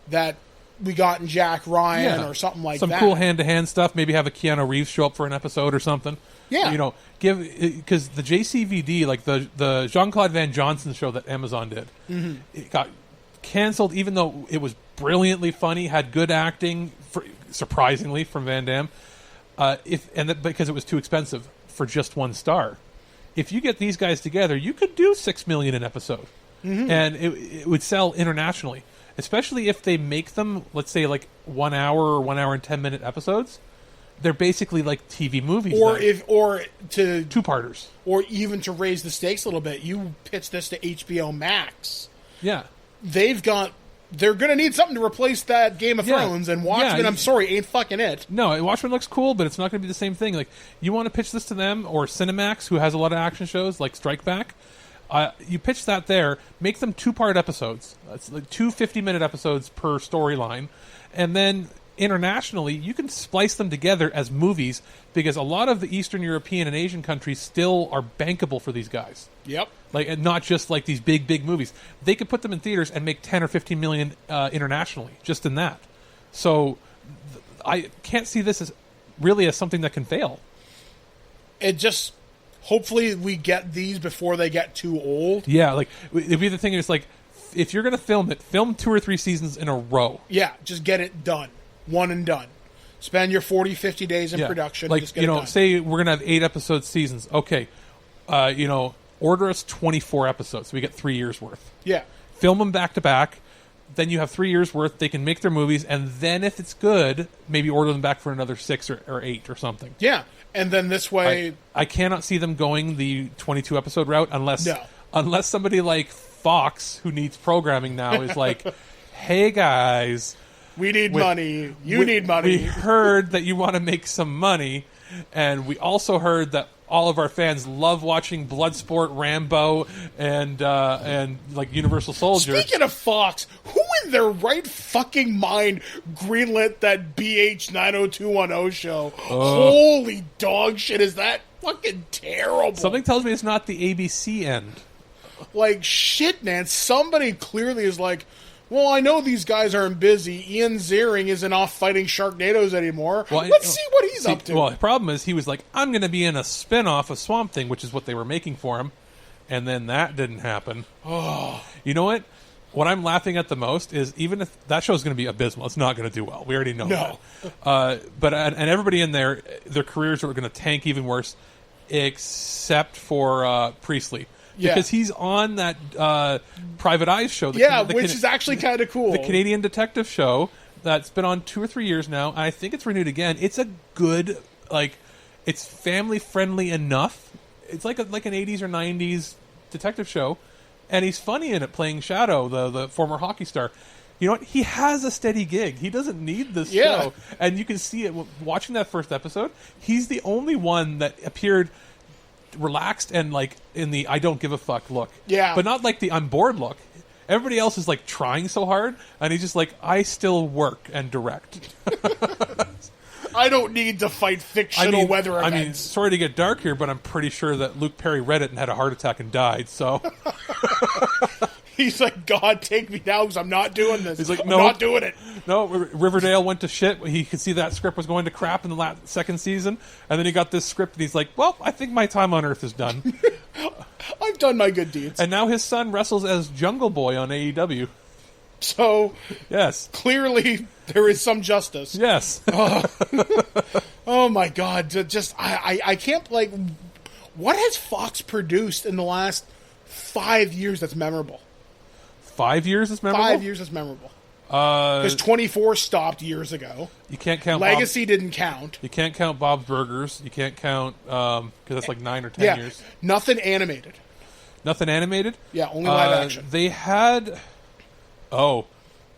that we got in Jack Ryan or something like that. Some cool hand-to-hand stuff. Maybe have a Keanu Reeves show up for an episode or something. Yeah. Because the JCVD, like the Jean-Claude Van Johnson show that Amazon did, it got canceled, even though it was brilliantly funny, had good acting, surprisingly, from Van Damme, because it was too expensive for just one star. If you get these guys together, you could do $6 million an episode, and it would sell internationally. Especially if they make them, let's say, like 1 hour or 1 hour and 10-minute episodes. They're basically like TV movies. Or to two-parters. Or even to raise the stakes a little bit, you pitch this to HBO Max. Yeah. They're going to need something to replace that Game of Thrones, and Watchmen, I'm sorry, ain't fucking it. No, Watchmen looks cool, but it's not going to be the same thing. Like, you want to pitch this to them, or Cinemax, who has a lot of action shows, like Strike Back. You pitch that there, make them 2-part episodes. It's like 2 50-minute episodes per storyline. And then internationally, you can splice them together as movies, because a lot of the Eastern European and Asian countries still are bankable for these guys. Yep. Like, and not just like these big movies. They could put them in theaters and make 10 or 15 million internationally, just in that. So I can't see this as something that can fail. It just... Hopefully we get these before they get too old. Yeah, like, it'd be the thing is, like, if you're going to film it, film 2 or 3 seasons in a row. Yeah, just get it done. One and done. Spend your 40, 50 days in production. Like, and just get it done. say we're going to have 8-episode seasons. Okay, order us 24 episodes so we get 3 years worth. Yeah. Film them back to back. Then you have 3 years worth. They can make their movies. And then if it's good, maybe order them back for another 6 or 8 or something. Yeah. And then this way... I cannot see them going the 22-episode route unless somebody like Fox, who needs programming now, is like, hey, guys... We need money. You need money. We heard that you want to make some money, and we also heard that all of our fans love watching Bloodsport, Rambo, and like Universal Soldier. Speaking of Fox, who in their right fucking mind greenlit that BH 90210 show? Holy dog shit, is that fucking terrible? Something tells me it's not the ABC end. Like, shit, man. Somebody clearly is like, well, I know these guys aren't busy. Ian Ziering isn't off fighting Sharknadoes anymore. Well, let's see what he's up to. Well, the problem is he was like, I'm going to be in a spin-off of Swamp Thing, which is what they were making for him. And then that didn't happen. Oh. You know what? What I'm laughing at the most is, even if that show's going to be abysmal, it's not going to do well. We already know that. But everybody in there, their careers are going to tank even worse, except for Priestley. Yeah. Because he's on that Private Eyes show. Which is actually kind of cool. The Canadian detective show that's been on 2 or 3 years now. I think it's renewed again. It's a good, it's family friendly enough. It's like an 80s or 90s detective show, and he's funny in it, playing Shadow, the former hockey star. You know what? He has a steady gig. He doesn't need this show. And you can see it watching that first episode. He's the only one that appeared relaxed and in the I don't give a fuck look. Yeah. But not like the I'm bored look. Everybody else is trying so hard, and he's just I still work and direct. I don't need to fight fictional weather events. I mean, sorry to get dark here, but I'm pretty sure that Luke Perry read it and had a heart attack and died, so... He's like, God, take me now because I'm not doing this. He's like, I'm no, not doing it. No, Riverdale went to shit. He could see that script was going to crap in the second season, and then he got this script, and he's like, well, I think my time on Earth is done. I've done my good deeds. And now his son wrestles as Jungle Boy on AEW. So, yes, clearly there is some justice. Yes. Oh my God! I can't what has Fox produced in the last 5 years that's memorable? 5 years is memorable. 5 years is memorable. Because 24 stopped years ago. You can't count. Legacy didn't count. You can't count Bob's Burgers. You can't count because that's 9 or 10 years. Nothing animated. Nothing animated. Yeah, only live action. They had. Oh,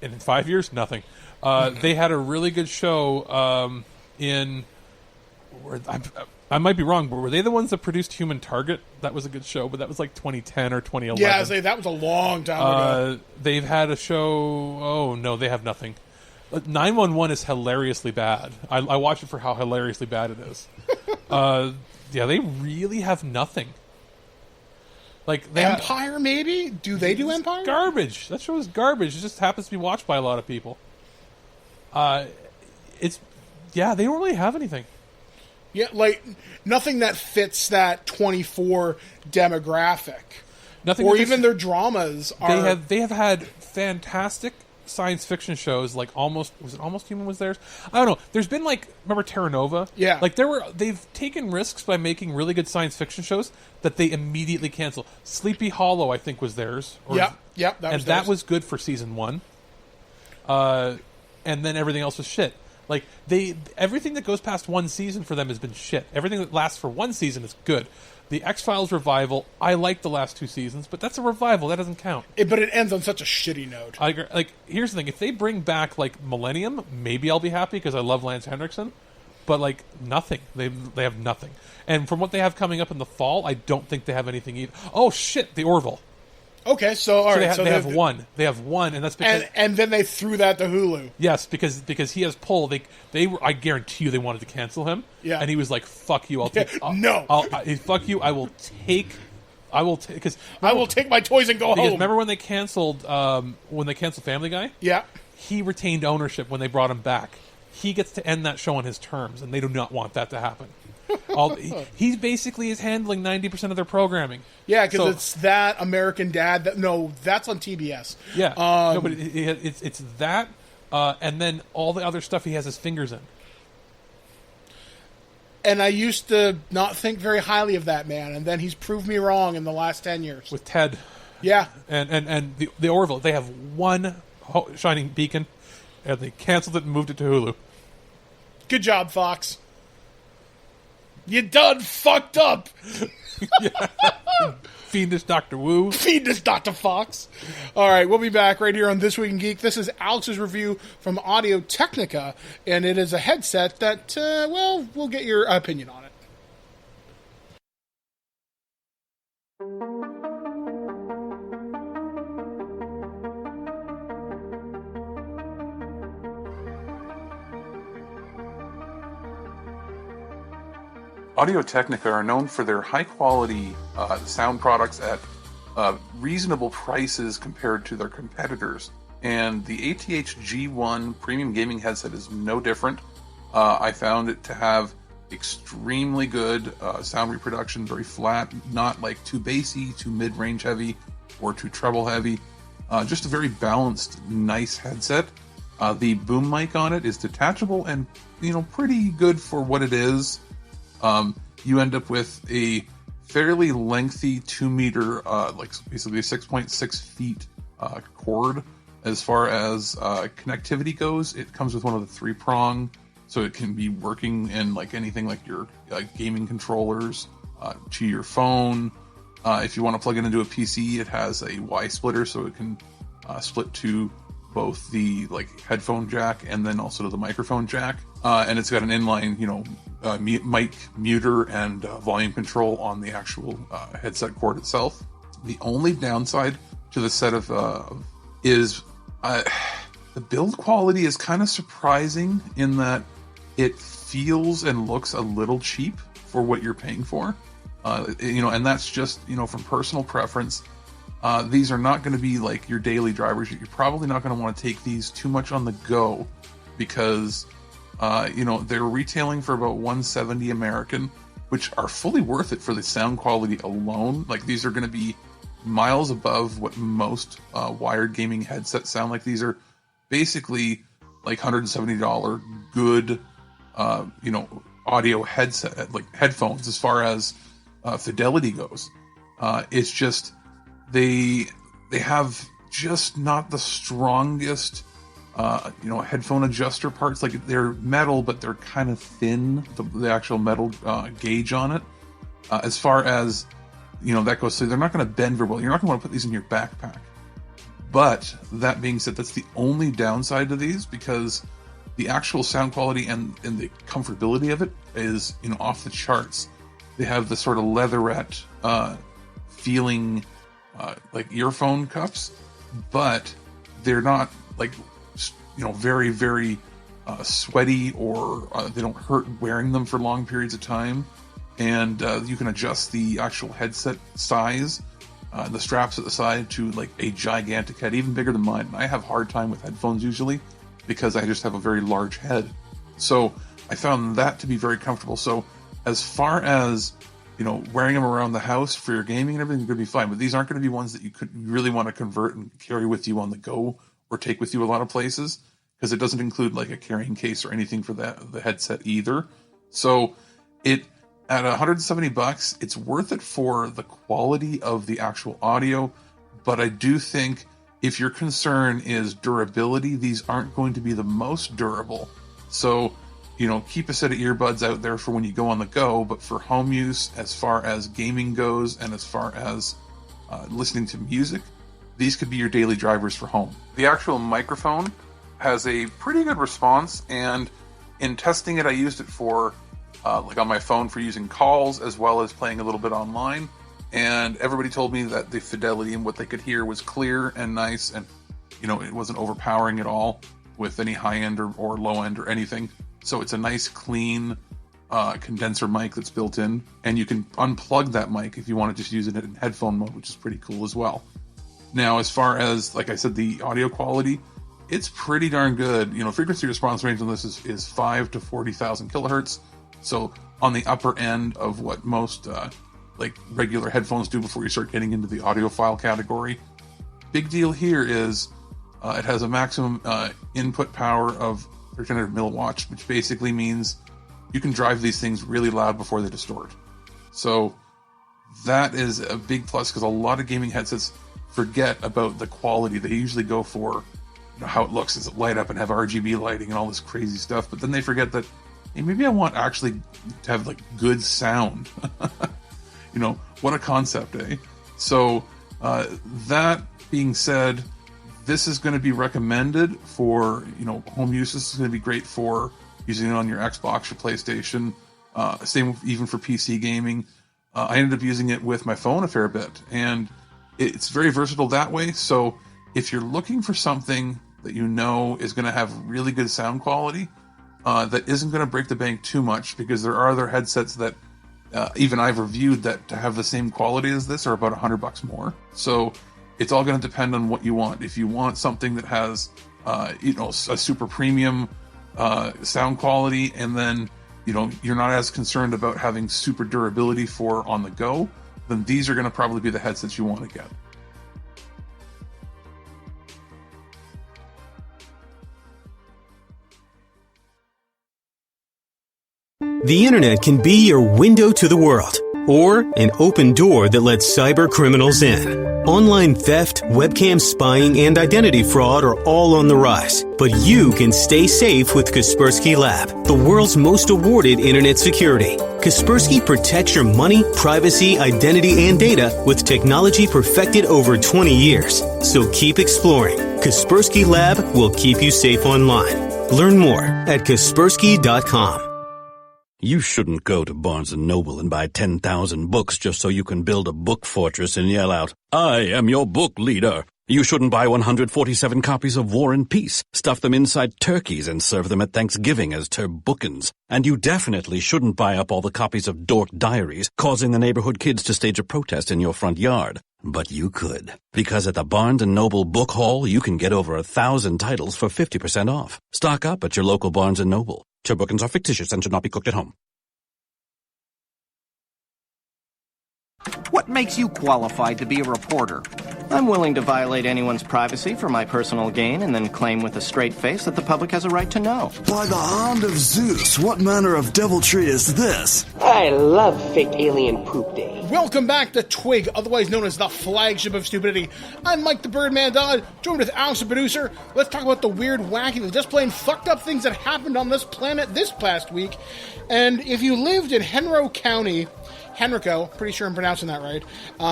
in 5 years, nothing. They had a really good show in. I might be wrong, but were they the ones that produced Human Target? That was a good show, but that was 2010 or 2011. Yeah, that was a long time ago. They've had a show. Oh no, they have nothing. 911 is hilariously bad. I watch it for how hilariously bad it is. Yeah, they really have nothing. Empire, maybe? Do they do Empire? Garbage. That show is garbage. It just happens to be watched by a lot of people. They don't really have anything. Yeah, nothing that fits that 24 demographic. Nothing. Or even their dramas are... They have had fantastic science fiction shows, Almost Human was theirs? I don't know. There's been remember Terra Nova? Yeah. They've taken risks by making really good science fiction shows that they immediately cancel. Sleepy Hollow, I think, was theirs. That was good for season 1. And then everything else was shit. Everything that goes past one season for them has been shit. Everything that lasts for one season is good. The X-Files revival, I like the last 2 seasons, but that's a revival. That doesn't count. But it ends on such a shitty note. Here's the thing. If they bring back, Millennium, maybe I'll be happy because I love Lance Henriksen. But, nothing. They have nothing. And from what they have coming up in the fall, I don't think they have anything either. Oh, shit, the Orville. Okay, so all right. They have one. They have one, and that's because and then they threw that to Hulu. Yes, because he has pull. They I guarantee you they wanted to cancel him. Yeah, and he was like, "Fuck you! I'll take fuck you! I will take because I will take my toys and go home." Remember when they canceled Family Guy? Yeah, he retained ownership when they brought him back. He gets to end that show on his terms, and they do not want that to happen. He basically is handling 90% of their programming. Yeah, because it's that American Dad. That's on TBS. Yeah, but it's that, and then all the other stuff he has his fingers in. And I used to not think very highly of that man, and then he's proved me wrong in the last 10 years. With Ted. Yeah. And the Orville, they have one shining beacon, and they canceled it and moved it to Hulu. Good job, Fox. You done fucked up. Fiendish Dr. Wu. Fiendish Dr. Fox. All right, we'll be back right here on This Week in Geek. This is Alex's review from Audio-Technica, and it is a headset that, we'll get your opinion on it. Audio-Technica are known for their high-quality sound products at reasonable prices compared to their competitors. And the ATH-G1 premium gaming headset is no different. I found it to have extremely good sound reproduction, very flat, not too bassy, too mid-range heavy, or too treble heavy. Just a very balanced, nice headset. The boom mic on it is detachable and, pretty good for what it is. You end up with a fairly lengthy 2-meter, like basically 6.6 feet cord. As far as connectivity goes, it comes with one of the 3-prong, so it can be working in like anything like your gaming controllers to your phone. If you want to plug it into a PC, it has a Y splitter, so it can split to both the like headphone jack and then also to the microphone jack. And it's got an inline, mic muter and volume control on the actual headset cord itself. The only downside to the set is the build quality is kind of surprising in that it feels and looks a little cheap for what you're paying for. And that's just, from personal preference. These are not going to be like your daily drivers. You're probably not going to want to take these too much on the go because, they're retailing for about $170 American, which are fully worth it for the sound quality alone. Like, these are going to be miles above what most wired gaming headsets sound like. These are basically like $170 good, audio headset, like headphones, as far as fidelity goes. It's just they have just not the strongest headphone adjuster parts. Like, they're metal, but they're kind of thin, the actual metal gauge on it, as far as that goes. So they're not going to bend very well. You're not going to want to put these in your backpack. But that being said, that's the only downside to these, because the actual sound quality and the comfortability of it is off the charts. They have the sort of leatherette feeling like earphone cuffs, but they're not like very, very sweaty, or they don't hurt wearing them for long periods of time. And you can adjust the actual headset size, the straps at the side, to like a gigantic head, even bigger than mine. I have a hard time with headphones usually because I just have a very large head. So I found that to be very comfortable. So as far as wearing them around the house for your gaming and everything, you're going to be fine. But these aren't going to be ones that you could really want to convert and carry with you on the go or take with you a lot of places, because it doesn't include like a carrying case or anything for the headset either. So at $170, it's worth it for the quality of the actual audio. But I do think if your concern is durability, these aren't going to be the most durable. So keep a set of earbuds out there for when you go on the go, but for home use, as far as gaming goes, and as far as listening to music, these could be your daily drivers for home. The actual microphone has a pretty good response, and in testing it, I used it for, like on my phone for using calls, as well as playing a little bit online, and everybody told me that the fidelity and what they could hear was clear and nice, and, it wasn't overpowering at all with any high-end or low-end or anything. So it's a nice, clean condenser mic that's built in, and you can unplug that mic if you want to just use it in headphone mode, which is pretty cool as well. Now, as far as, like I said, the audio quality, it's pretty darn good. Frequency response range on this is 5 to 40,000 kilohertz. So on the upper end of what most like regular headphones do before you start getting into the audiophile category. Big deal here is it has a maximum input power of 1300 milliwatts, which basically means you can drive these things really loud before they distort. So that is a big plus, because a lot of gaming headsets forget about the quality. They usually go for how it looks. Does it light up and have RGB lighting and all this crazy stuff? But then they forget that, hey, maybe I want actually to have like good sound. What a concept, eh? So that being said, this is going to be recommended for, home use. This is going to be great for using it on your Xbox or PlayStation. Same even for PC gaming. I ended up using it with my phone a fair bit, and it's very versatile that way. So if you're looking for something that is going to have really good sound quality, that isn't going to break the bank too much, because there are other headsets that even I've reviewed that to have the same quality as this are about $100 more. So it's all going to depend on what you want. If you want something that has, a super premium sound quality, and then, you're not as concerned about having super durability for on the go, then these are going to probably be the headsets you want to get. The internet can be your window to the world. or an open door that lets cyber criminals in. Online theft, webcam spying, and identity fraud are all on the rise. But you can stay safe with Kaspersky Lab, the world's most awarded internet security. Kaspersky protects your money, privacy, identity, and data with technology perfected over 20 years. So keep exploring. Kaspersky Lab will keep you safe online. Learn more at Kaspersky.com. You shouldn't go to Barnes & Noble and buy 10,000 books just so you can build a book fortress and yell out, "I am your book leader." You shouldn't buy 147 copies of War and Peace, stuff them inside turkeys, and serve them at Thanksgiving as turbookins. And you definitely shouldn't buy up all the copies of Dork Diaries, causing the neighborhood kids to stage a protest in your front yard. But you could, because at the Barnes & Noble Book Haul, you can get over 1,000 titles for 50% off. Stock up at your local Barnes & Noble. Turbookins are fictitious and should not be cooked at home. What makes you qualified to be a reporter? I'm willing to violate anyone's privacy for my personal gain and then claim with a straight face that the public has a right to know. By the hand of Zeus, what manner of deviltry is this? I love fake alien poop day. Welcome back to TWIG, otherwise known as the flagship of stupidity. I'm Mike the Birdman Dodd, joined with Alex the producer. Let's talk about the weird, wacky, the just plain fucked up things that happened on this planet this past week. And if you lived in Henrico, pretty sure I'm pronouncing that right,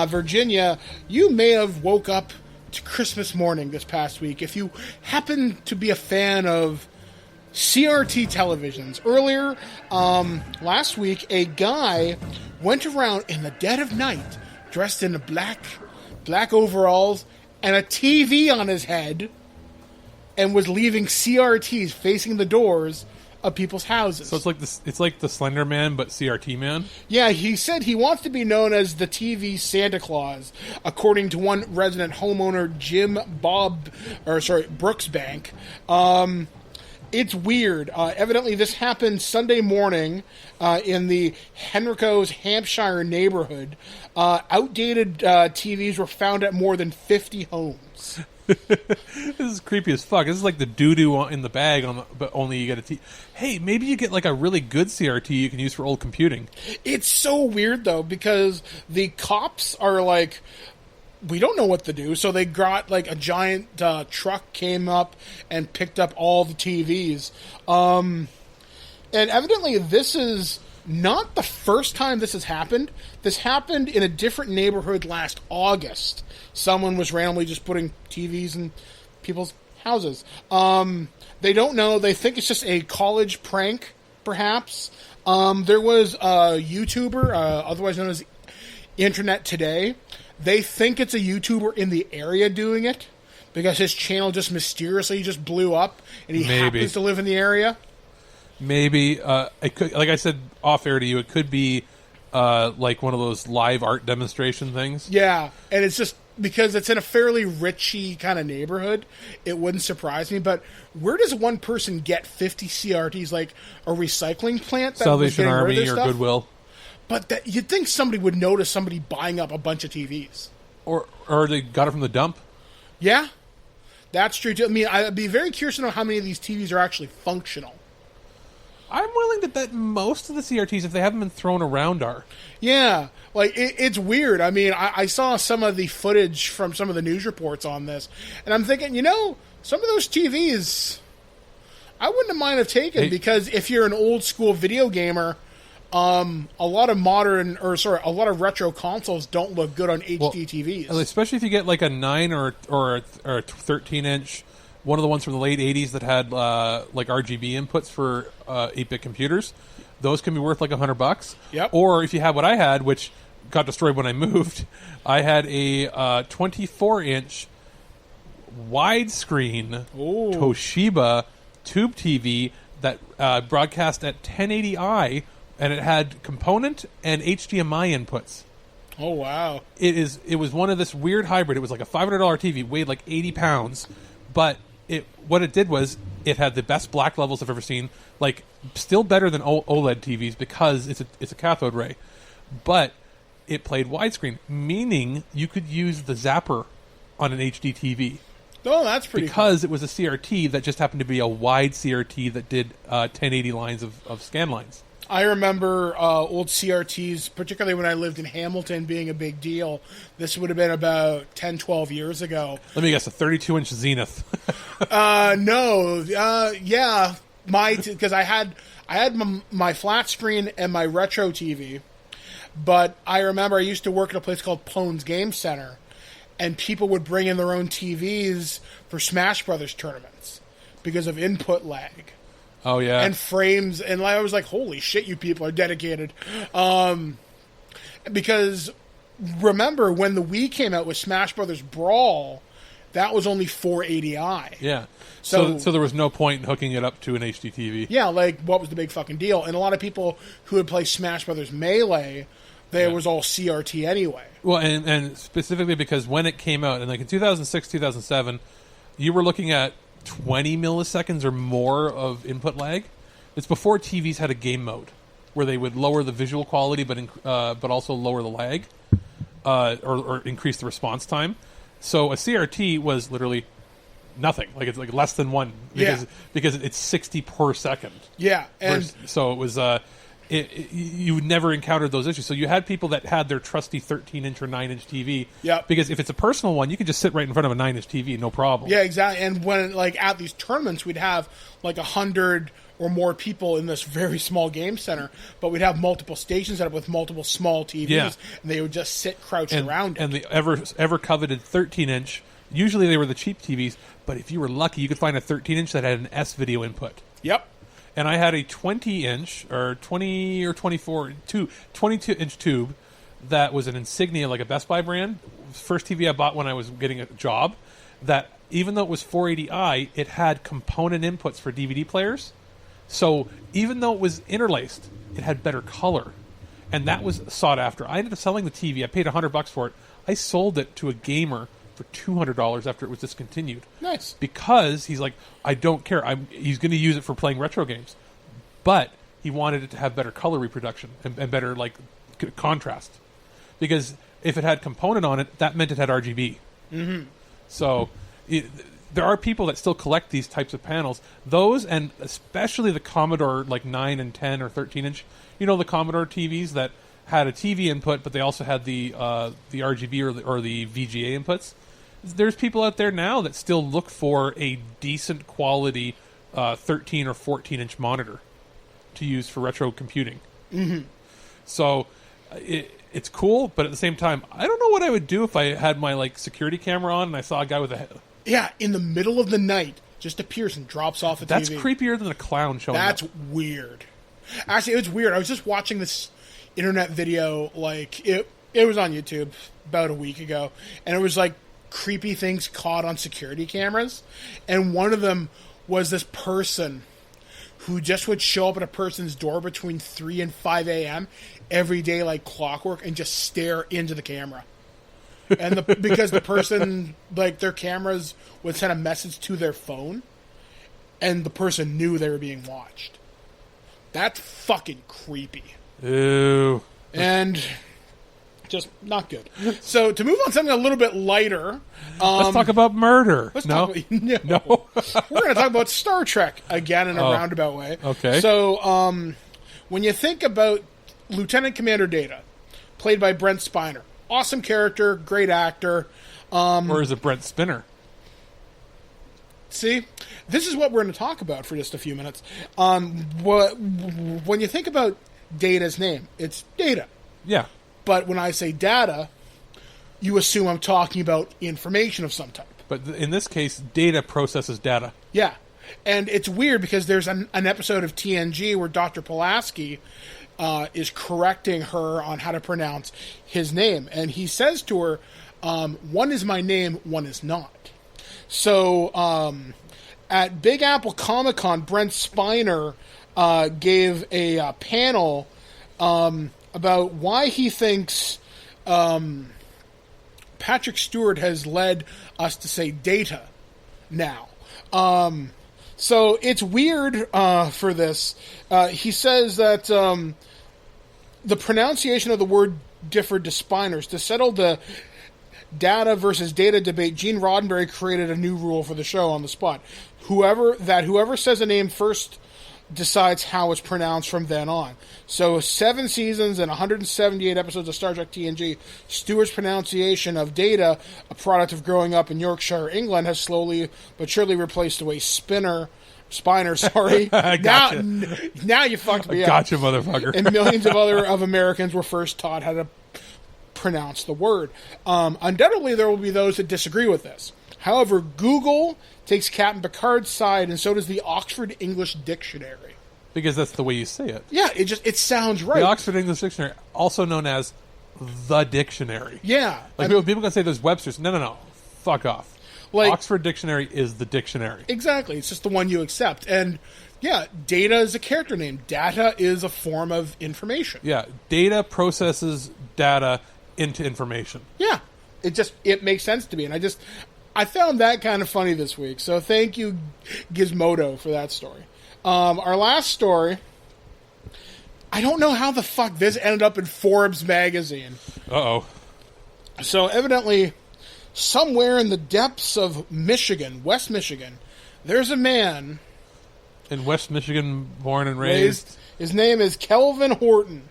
Virginia, you may have woke up to Christmas morning this past week. If you happen to be a fan of CRT televisions, earlier last week, a guy went around in the dead of night dressed in black overalls and a TV on his head and was leaving CRTs facing the doors of people's houses. So it's like the Slender Man, but CRT Man? Yeah, he said he wants to be known as the TV Santa Claus, according to one resident homeowner, Brooksbank. It's weird. Evidently, this happened Sunday morning in the Henrico's Hampshire neighborhood. Outdated TVs were found at more than 50 homes. This is creepy as fuck. This is like the doo-doo in the bag, but only you get a TV. Hey, maybe you get like a really good CRT you can use for old computing. It's so weird, though, because the cops are like, we don't know what to do, so they got like a giant truck came up and picked up all the TVs. And evidently this is not the first time this has happened. This happened in a different neighborhood last August. Someone was randomly just putting TVs in people's houses. They don't know. They think it's just a college prank, perhaps. There was a YouTuber, otherwise known as Internet Today. They think it's a YouTuber in the area doing it because his channel just mysteriously just blew up and he happens to live in the area. Maybe. It could, like I said off air to you, it could be like one of those live art demonstration things. Yeah, and it's just because it's in a fairly richy kind of neighborhood, it wouldn't surprise me. But where does one person get 50 CRTs? Like a recycling plant? That Salvation was Army rid of or stuff? Goodwill. But you'd think somebody would notice somebody buying up a bunch of TVs. Or they got it from the dump. Yeah, that's true too. I mean, I'd be very curious to know how many of these TVs are actually functional. I'm willing to bet most of the CRTs, if they haven't been thrown around, are. Yeah, like, it's weird. I mean, I saw some of the footage from some of the news reports on this, and I'm thinking, some of those TVs, I wouldn't mind have taken, because if you're an old school video gamer, a lot of retro consoles don't look good on HD TVs. Especially if you get like a 9 or a 13-inch, one of the ones from the late 80s that had like RGB inputs for 8-bit computers. Those can be worth like $100. Yep. Or if you have what I had, which got destroyed when I moved, I had a 24-inch widescreen Toshiba tube TV that broadcast at 1080i, and it had component and HDMI inputs. Oh, wow. It was one of this weird hybrid. It was like a $500 TV, weighed like 80 pounds, but what it did was it had the best black levels I've ever seen, like still better than OLED TVs because it's a cathode ray, but it played widescreen, meaning you could use the zapper on an HD TV. Oh, that's pretty because it was a CRT that just happened to be a wide CRT that did 1080 lines of scan lines. I remember old CRTs, particularly when I lived in Hamilton, being a big deal. This would have been about 10, 12 years ago. Let me guess, a 32-inch Zenith. No. Yeah. Because I had my flat screen and my retro TV. But I remember I used to work at a place called Pone's Game Center, and people would bring in their own TVs for Smash Brothers tournaments because of input lag. Oh, yeah. And frames, and I was like, holy shit, you people are dedicated. Because remember, when the Wii came out with Smash Brothers Brawl, that was only 480i. Yeah. So there was no point in hooking it up to an HD TV. Yeah, like, what was the big fucking deal? And a lot of people who would play Smash Brothers Melee, there was all CRT anyway. Well, and specifically because when it came out, and like in 2006, 2007, you were looking at 20 milliseconds or more of input lag. It's before TVs had a game mode where they would lower the visual quality but also lower the lag or increase the response time. So a CRT was literally nothing. Like, it's like less than one because it's 60 per second. Yeah. And so it was you never encountered those issues. So you had people that had their trusty 13-inch or 9-inch TV. Yeah. Because if it's a personal one, you could just sit right in front of a 9-inch TV, no problem. Yeah, exactly. And when, like, at these tournaments, we'd have like 100 or more people in this very small game center, but we'd have multiple stations set up with multiple small TVs, and they would just sit crouched around it. And the ever coveted 13-inch, usually they were the cheap TVs, but if you were lucky, you could find a 13-inch that had an S-video input. Yep. And I had a 20-inch, or 20 or 24, 22-inch tube that was an Insignia, like a Best Buy brand. First TV I bought when I was getting a job, that even though it was 480i, it had component inputs for DVD players. So even though it was interlaced, it had better color. And that was sought after. I ended up selling the TV. I paid $100 for it. I sold it to a gamer for $200 after it was discontinued. Nice. Because he's like, I don't care. He's going to use it for playing retro games. But he wanted it to have better color reproduction and better like contrast. Because if it had component on it, that meant it had RGB. Mm-hmm. So there are people that still collect these types of panels. Those, and especially the Commodore like 9 and 10 or 13-inch. You know, the Commodore TVs that had a TV input, but they also had the RGB or the VGA inputs. There's people out there now that still look for a decent quality 13 or 14-inch monitor to use for retro computing. Mm-hmm. So it's cool, but at the same time, I don't know what I would do if I had my like security camera on and I saw a guy with a... Yeah, in the middle of the night, just appears and drops off the TV. That's creepier than a clown showing up. That's weird. Actually, it's weird. I was just watching this internet video, like, it was on YouTube about a week ago, and it was like creepy things caught on security cameras, and one of them was this person who just would show up at a person's door between 3 and 5 a.m. every day like clockwork and just stare into the camera. And because the person, like, their cameras would send a message to their phone, and the person knew they were being watched. That's fucking creepy. Ew. And just not good. So to move on to something a little bit lighter. Let's talk about murder. No. No. We're going to talk about Star Trek again in a roundabout way. Okay. So when you think about Lieutenant Commander Data, played by Brent Spiner, awesome character, great actor. Or is it Brent Spinner? See, this is what we're going to talk about for just a few minutes. When you think about Data's name, it's Data. Yeah. But when I say data, you assume I'm talking about information of some type. But in this case, data processes data. Yeah. And it's weird because there's an episode of TNG where Dr. Pulaski is correcting her on how to pronounce his name. And he says to her, one is my name, one is not. So at Big Apple Comic-Con, Brent Spiner gave a panel about why he thinks Patrick Stewart has led us to say data now. So it's weird for this. He says that the pronunciation of the word differed to Spiner's. To settle the data versus data debate, Gene Roddenberry created a new rule for the show on the spot. Whoever says a name first decides how it's pronounced from then on. So 7 seasons and 178 episodes of Star Trek TNG, Stewart's pronunciation of Data, a product of growing up in Yorkshire, England, has slowly but surely replaced the way Spiner, sorry. now you fucked me up. Gotcha, motherfucker. And millions of other Americans were first taught how to pronounce the word. Undoubtedly, there will be those that disagree with this. However, Google takes Captain Picard's side, and so does the Oxford English Dictionary. Because that's the way you say it. Yeah, it sounds right. The Oxford English Dictionary, also known as the dictionary. Yeah. Like people can say there's Webster's. No. Fuck off. Like, Oxford Dictionary is the dictionary. Exactly. It's just the one you accept. And yeah, data is a character name. Data is a form of information. Yeah. Data processes data into information. Yeah. It makes sense to me. And I found that kind of funny this week. So thank you, Gizmodo, for that story. Our last story, I don't know how the fuck this ended up in Forbes magazine. Uh-oh. So evidently, somewhere in the depths of Michigan, West Michigan, there's a man. In West Michigan, born and raised. His name is Kelvin Horton.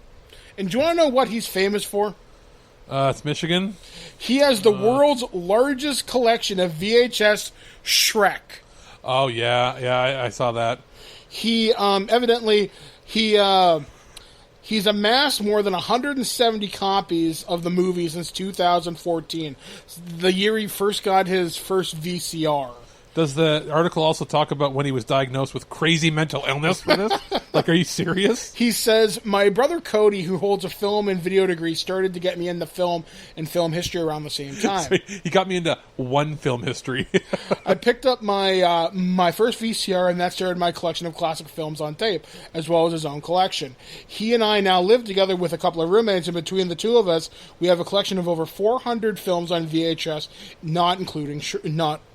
And do you want to know what he's famous for? It's Michigan. He has the world's largest collection of VHS Shrek. Oh, yeah, I saw that. He, evidently, he's amassed more than 170 copies of the movie since 2014, the year he first got his first VCR. Does the article also talk about when he was diagnosed with crazy mental illness for this? Like, are you serious? He says, my brother Cody, who holds a film and video degree, started to get me into film and film history around the same time. So he got me into one film history. I picked up my my first VCR, and that started my collection of classic films on tape, as well as his own collection. He and I now live together with a couple of roommates, and between the two of us, we have a collection of over 400 films on VHS, not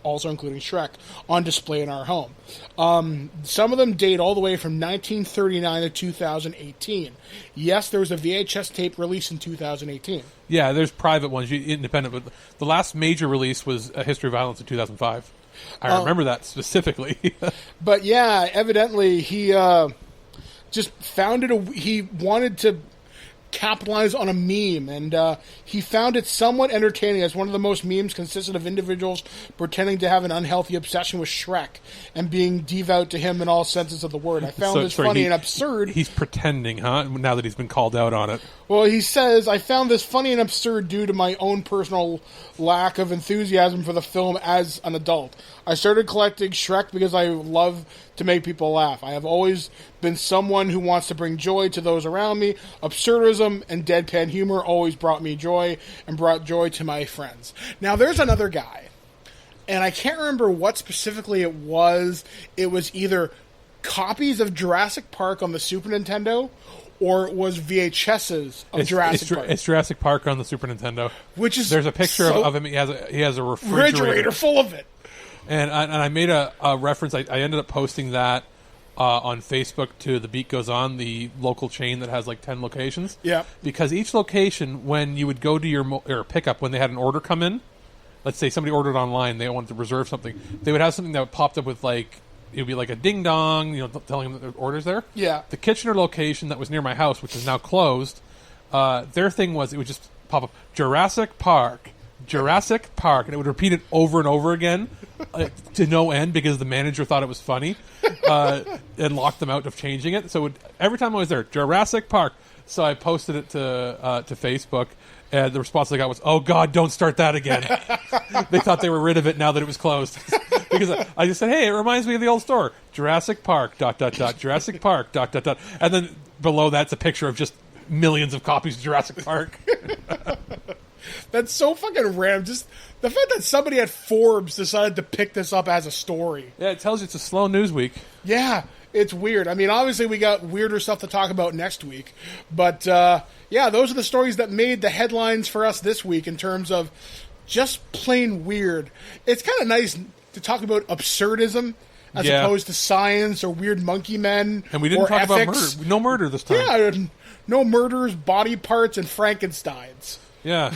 also including Shrek, on display in our home. Some of them date all the way from 1939 to 2018. Yes, there was a VHS tape released in 2018. Yeah, there's private ones, independent, but the last major release was A History of Violence in 2005. I remember that specifically. But yeah, evidently he just founded he wanted to capitalize on a meme, and he found it somewhat entertaining, as one of the most memes consisted of individuals pretending to have an unhealthy obsession with Shrek and being devout to him in all senses of the word. I found this funny and absurd. He's pretending, huh? Now that he's been called out on it. Well, he says, I found this funny and absurd due to my own personal lack of enthusiasm for the film as an adult. I started collecting Shrek because I love to make people laugh. I have always been someone who wants to bring joy to those around me. Absurdism and deadpan humor always brought me joy and brought joy to my friends. Now, there's another guy, and I can't remember what specifically it was. It was either copies of Jurassic Park on the Super Nintendo, or it was VHSs of Jurassic Park. It's Jurassic Park on the Super Nintendo. Which is there's a picture of him. He has a refrigerator full of it. And I made a reference. I ended up posting that on Facebook to The Beat Goes On, the local chain that has like 10 locations. Yeah. Because each location, when you would go to your pickup, when they had an order come in, let's say somebody ordered online, they wanted to reserve something, they would have something that popped up with like, it would be like a ding dong, telling them that their order's there. Yeah. The Kitchener location that was near my house, which is now closed, their thing was it would just pop up Jurassic Park, and it would repeat it over and over again to no end because the manager thought it was funny and locked them out of changing it. So every time I was there, Jurassic Park. So I posted it to Facebook, and the response I got was, "Oh God, don't start that again." They thought they were rid of it now that it was closed. Because I just said, "Hey, it reminds me of the old store, Jurassic Park, ... Jurassic Park, ... And then below that's a picture of just millions of copies of Jurassic Park. That's so fucking random. Just the fact that somebody at Forbes decided to pick this up as a story. Yeah, it tells you it's a slow news week. Yeah, it's weird. I mean, obviously we got weirder stuff to talk about next week. But, yeah, those are the stories that made the headlines for us this week in terms of just plain weird. It's kind of nice to talk about absurdism as opposed to science or weird monkey men. And we didn't talk ethics. about murder. No murder this time. Yeah, no murders, body parts, and Frankensteins. Yeah.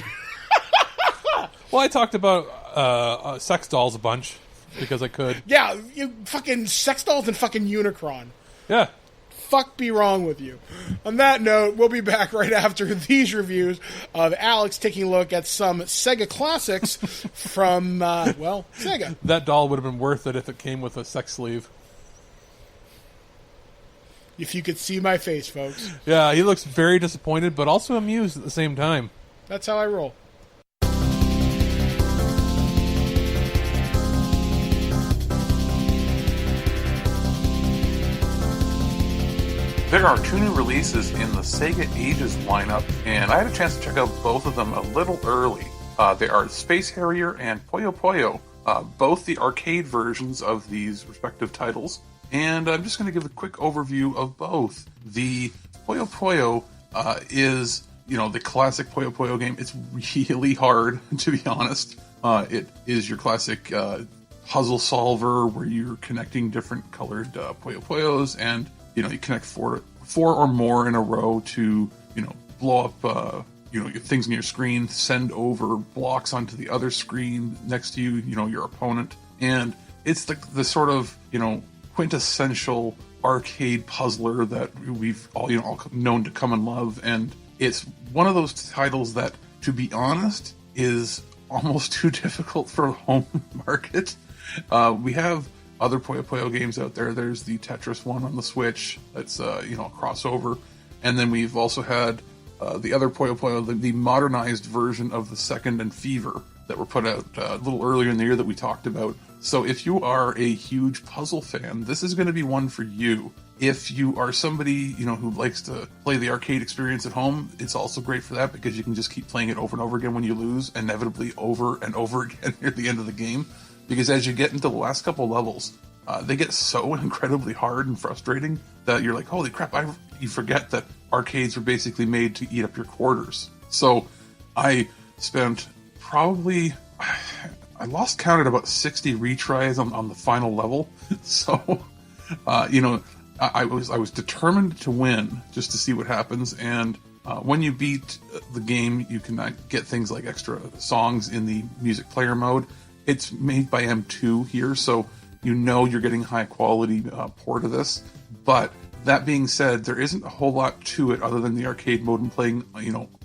Well, I talked about sex dolls a bunch because I could. Yeah, you fucking sex dolls and fucking Unicron. Yeah. Fuck be wrong with you. On that note, we'll be back right after these reviews of Alex taking a look at some Sega classics from, Sega. That doll would have been worth it if it came with a sex sleeve. If you could see my face, folks. Yeah, he looks very disappointed, but also amused at the same time. That's how I roll. There are 2 new releases in the Sega Ages lineup, and I had a chance to check out both of them a little early. They are Space Harrier and Puyo Puyo, both the arcade versions of these respective titles. And I'm just going to give a quick overview of both. The Puyo Puyo is, the classic Puyo Puyo game. It's really hard, to be honest. It is your classic puzzle solver where you're connecting different colored Puyo Puyos, and you connect four or more in a row to, blow up, things on your screen, send over blocks onto the other screen next to you, your opponent. And it's the sort of, quintessential arcade puzzler that we've all, all known to come and love. And it's one of those titles that, to be honest, is almost too difficult for a home market. We have other Puyo Puyo games out there. There's the Tetris one on the Switch that's a crossover, and then we've also had the other Puyo Puyo, the modernized version of the Second and Fever that were put out a little earlier in the year that we talked about. So if you are a huge puzzle fan, this is going to be one for you. If you are somebody who likes to play the arcade experience at home, it's also great for that because you can just keep playing it over and over again when you lose, inevitably over and over again near the end of the game. Because as you get into the last couple levels, they get so incredibly hard and frustrating that you're like, holy crap, you forget that arcades were basically made to eat up your quarters. So I spent probably, I lost count at about 60 retries on the final level. So, I was determined to win just to see what happens. And when you beat the game, you can get things like extra songs in the music player mode. It's made by M2 here, so you're getting high quality port of this. But that being said, there isn't a whole lot to it other than the arcade mode and playing,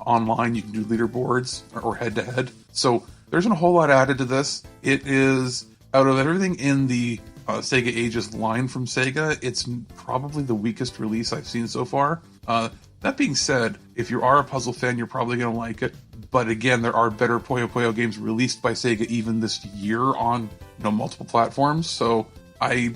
online. You can do leaderboards or head to head. So there isn't a whole lot added to this. It is, out of everything in the Sega Ages line from Sega, it's probably the weakest release I've seen so far. That being said, if you are a puzzle fan, you're probably going to like it. But again, there are better Puyo Puyo games released by Sega even this year on multiple platforms. So I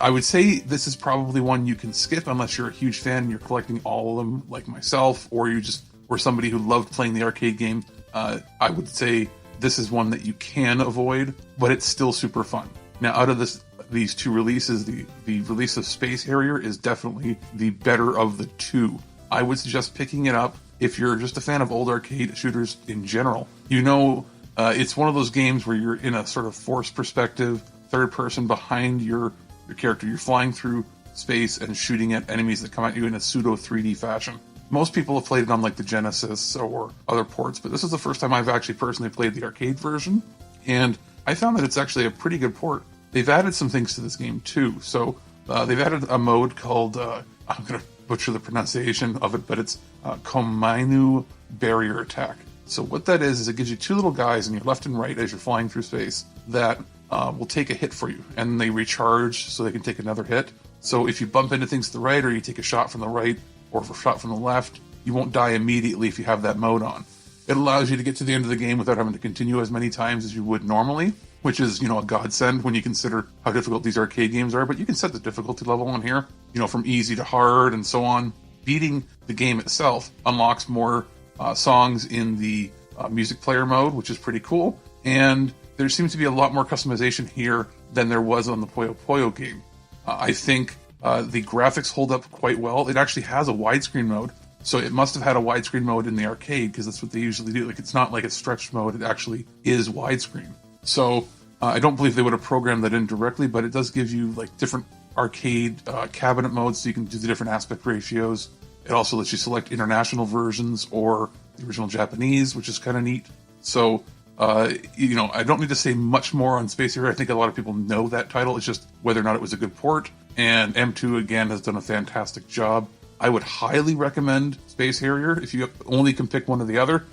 would say this is probably one you can skip unless you're a huge fan and you're collecting all of them like myself, or you just were somebody who loved playing the arcade game. I would say this is one that you can avoid, but it's still super fun. Now, out of these 2 releases, the release of Space Harrier is definitely the better of the 2. I would suggest picking it up if you're just a fan of old arcade shooters in general. It's one of those games where you're in a sort of forced perspective, third person behind your character. You're flying through space and shooting at enemies that come at you in a pseudo 3D fashion. Most people have played it on like the Genesis or other ports, but this is the first time I've actually personally played the arcade version, and I found that it's actually a pretty good port. They've added some things to this game too. So they've added a mode called, I'm going to butcher the pronunciation of it, but it's Komainu Barrier Attack. So what that is it gives you 2 little guys in your left and right as you're flying through space that will take a hit for you, and they recharge so they can take another hit. So if you bump into things to the right, or you take a shot from the right, or a shot from the left, you won't die immediately if you have that mode on. It allows you to get to the end of the game without having to continue as many times as you would normally, which is, a godsend when you consider how difficult these arcade games are. But you can set the difficulty level on here, from easy to hard and so on. Beating the game itself unlocks more songs in the music player mode, which is pretty cool. And there seems to be a lot more customization here than there was on the Puyo Puyo game. I think the graphics hold up quite well. It actually has a widescreen mode, so it must have had a widescreen mode in the arcade, because that's what they usually do. Like, it's not like a stretched mode, it actually is widescreen. So I don't believe they would have programmed that in directly, but it does give you like different arcade cabinet modes, so you can do the different aspect ratios. It also lets you select international versions or the original Japanese, which is kind of neat. So I don't need to say much more on Space Harrier. I think a lot of people know that title. It's just whether or not it was a good port. And M2, again, has done a fantastic job. I would highly recommend Space Harrier if you only can pick one or the other.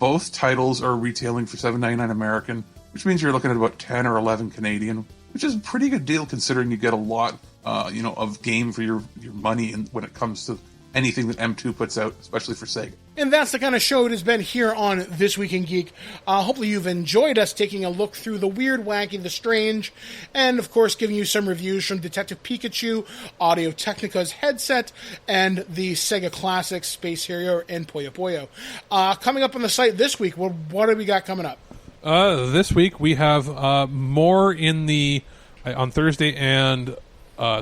Both titles are retailing for $7.99 American, which means you're looking at about 10 or 11 Canadian, which is a pretty good deal considering you get a lot, of game for your money when it comes to anything that M2 puts out, especially for Sega. And that's the kind of show it has been here on This Week in Geek. Hopefully you've enjoyed us taking a look through the weird, wacky, the strange, and of course giving you some reviews from Detective Pikachu, Audio-Technica's headset, and the Sega Classics, Space Harrier, and Puyo Puyo. Coming up on the site this week, what do we got coming up? This week we have more in the, on Thursday and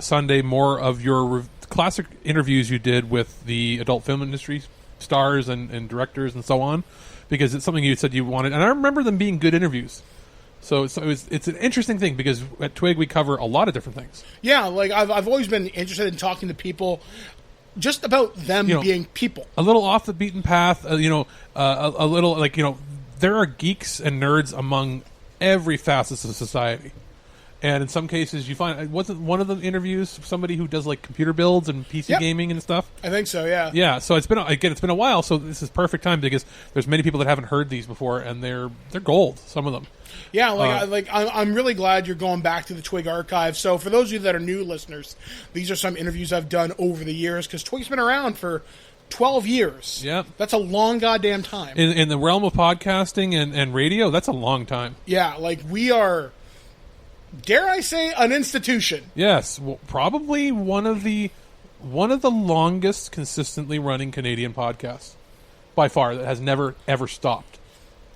Sunday, more of your classic interviews you did with the adult film industry stars and directors and so on, because it's something you said you wanted, and I remember them being good interviews. So it's an interesting thing, because at TWIG we cover a lot of different things. Yeah, like I've always been interested in talking to people just about them being people. A little off the beaten path, a little like, there are geeks and nerds among every facet of society. And in some cases, you find, wasn't one of the interviews somebody who does like computer builds and PC gaming and stuff? I think so, yeah. Yeah, so it's been a while, so this is perfect time, because there's many people that haven't heard these before, and they're gold, some of them. Yeah, I'm really glad you're going back to the TWIG archive. So for those of you that are new listeners, these are some interviews I've done over the years, because TWIG's been around for 12 years. Yeah. That's a long goddamn time. In the realm of podcasting and radio, that's a long time. Yeah, like we are, dare I say, an institution. Yes, well, probably one of the longest consistently running Canadian podcasts by far, that has never ever stopped.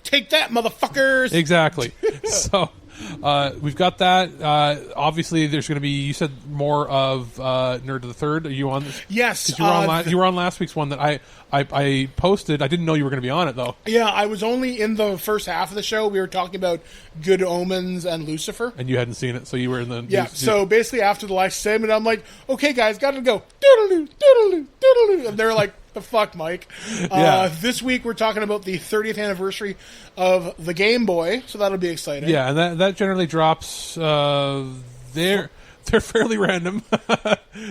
Take that, motherfuckers! Exactly. So we've got that. Obviously, there's going to be, you said more of Nerd of the Third. Are you on this? Yes. You were on last week's one that I posted. I didn't know you were going to be on it, though. Yeah, I was only in the first half of the show. We were talking about Good Omens and Lucifer. And you hadn't seen it, so you were in the... Yeah, so basically after the last segment, I'm like, okay, guys, gotta go. Doodaloo, doodaloo, doodaloo. And they're like, the fuck, Mike? This week we're talking about the 30th anniversary of the Game Boy, so that'll be exciting. Yeah, and that generally drops... They're fairly random.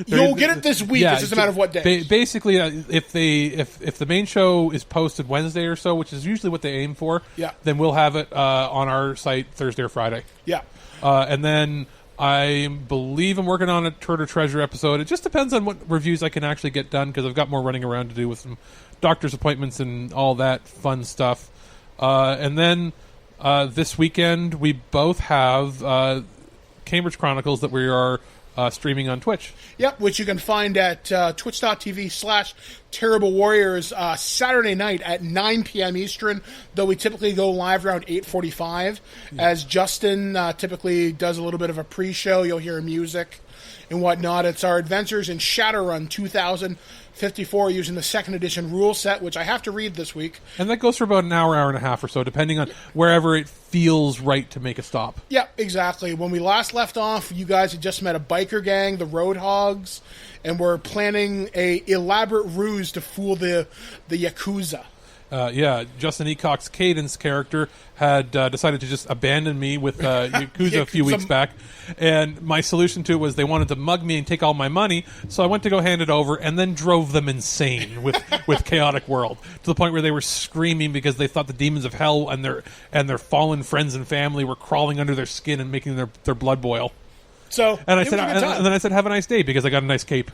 You'll get it this week. It's just a matter of what day. Basically, if the main show is posted Wednesday or so, which is usually what they aim for, then we'll have it on our site Thursday or Friday. Yeah. And then I believe I'm working on a Turd or Treasure episode. It just depends on what reviews I can actually get done, because I've got more running around to do with some doctor's appointments and all that fun stuff. And then this weekend we both have Cambridge Chronicles that we are streaming on Twitch. Yep, which you can find at twitch.tv/Terrible Warriors Saturday night at 9 p.m. Eastern, though we typically go live around 8:45. As Justin typically does a little bit of a pre-show. You'll hear music and whatnot. It's our Adventures in Shadowrun 2054 using the second edition rule set, which I have to read this week. And that goes for about an hour and a half or so, depending on wherever it feels right to make a stop. Yeah, exactly. When we last left off, you guys had just met a biker gang, the Roadhogs, and we're planning a elaborate ruse to fool the Yakuza. Justin Eacock's Cadence character had decided to just abandon me with Yakuza a few weeks back, and my solution to it was they wanted to mug me and take all my money, so I went to go hand it over and then drove them insane with Chaotic World, to the point where they were screaming because they thought the demons of hell and their fallen friends and family were crawling under their skin and making their blood boil. So, and then I said, have a nice day, because I got a nice cape.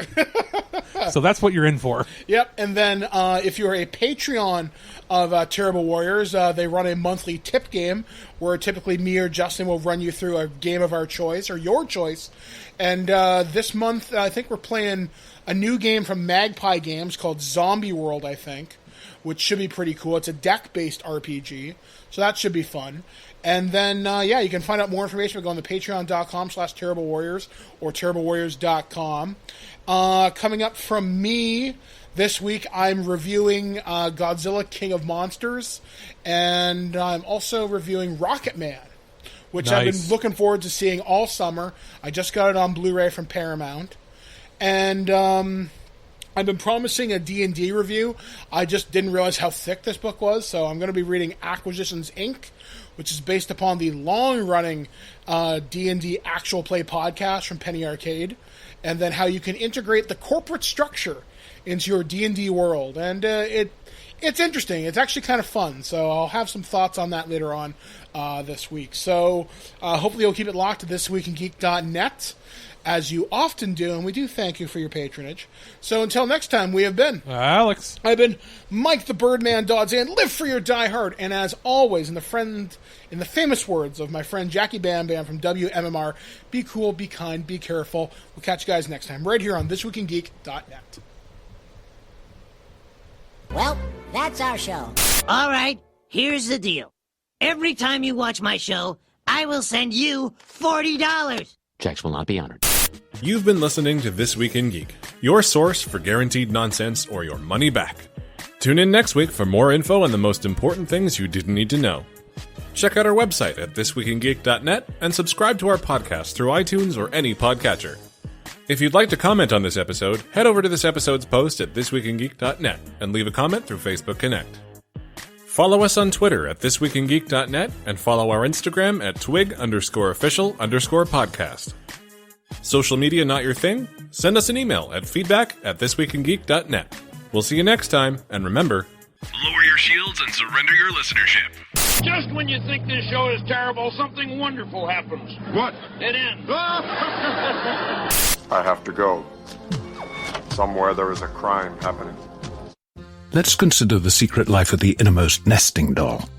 So that's what you're in for. Yep, and then if you're a Patreon of Terrible Warriors, they run a monthly tip game where typically me or Justin will run you through a game of our choice, or your choice. And this month, I think we're playing a new game from Magpie Games called Zombie World, I think, which should be pretty cool. It's a deck-based RPG, so that should be fun. And then, you can find out more information by going to patreon.com/Terrible Warriors or terriblewarriors.com. Coming up from me this week, I'm reviewing Godzilla King of Monsters, and I'm also reviewing Rocket Man, which I've been looking forward to seeing all summer. I just got it on Blu-ray from Paramount. And I've been promising a D&D review. I just didn't realize how thick this book was, so I'm going to be reading Acquisitions, Inc., which is based upon the long-running D&D actual play podcast from Penny Arcade, and then how you can integrate the corporate structure into your D&D world. And it's interesting. It's actually kind of fun, so I'll have some thoughts on that later on this week. So hopefully you'll keep it locked to thisweekingeek.net, as you often do, and we do thank you for your patronage. So until next time, we have been Alex. I've been Mike the Birdman Dodds, and live for your Die Hard. And as always, in the famous words of my friend Jackie Bam Bam from WMMR, be cool, be kind, be careful. We'll catch you guys next time, right here on thisweekingeek.net. Well, that's our show. All right, here's the deal. Every time you watch my show, I will send you $40. Checks will not be honored. You've been listening to This Week in Geek, your source for guaranteed nonsense or your money back. Tune in next week for more info on the most important things you didn't need to know. Check out our website at thisweekingeek.net and subscribe to our podcast through iTunes or any podcatcher. If you'd like to comment on this episode, head over to this episode's post at thisweekingeek.net and leave a comment through Facebook Connect. Follow us on Twitter at thisweekingeek.net and follow our Instagram at twig_official_podcast. Social media not your thing? Send us an email at feedback@thisweekingeek.net. We'll see you next time, and remember, lower your shields and surrender your listenership. Just when you think this show is terrible, something wonderful happens. What? It ends. I have to go. Somewhere there is a crime happening. Let's consider the secret life of the innermost nesting doll.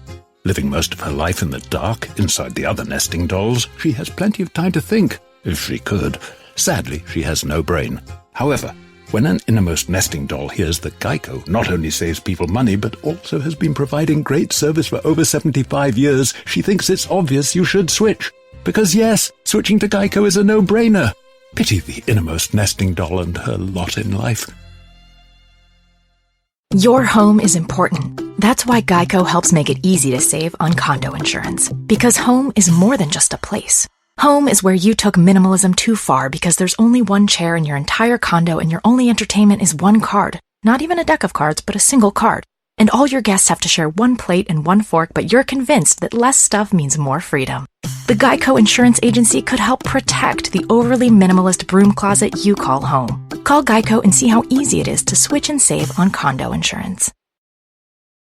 Living most of her life in the dark, inside the other nesting dolls, she has plenty of time to think, if she could. Sadly, she has no brain. However, when an innermost nesting doll hears that Geico not only saves people money, but also has been providing great service for over 75 years, she thinks it's obvious you should switch. Because yes, switching to Geico is a no-brainer. Pity the innermost nesting doll and her lot in life. Your home is important. That's why Geico helps make it easy to save on condo insurance. Because home is more than just a place. Home is where you took minimalism too far because there's only one chair in your entire condo and your only entertainment is one card. Not even a deck of cards, but a single card. And all your guests have to share one plate and one fork, but you're convinced that less stuff means more freedom. The Geico Insurance Agency could help protect the overly minimalist broom closet you call home. Call Geico and see how easy it is to switch and save on condo insurance.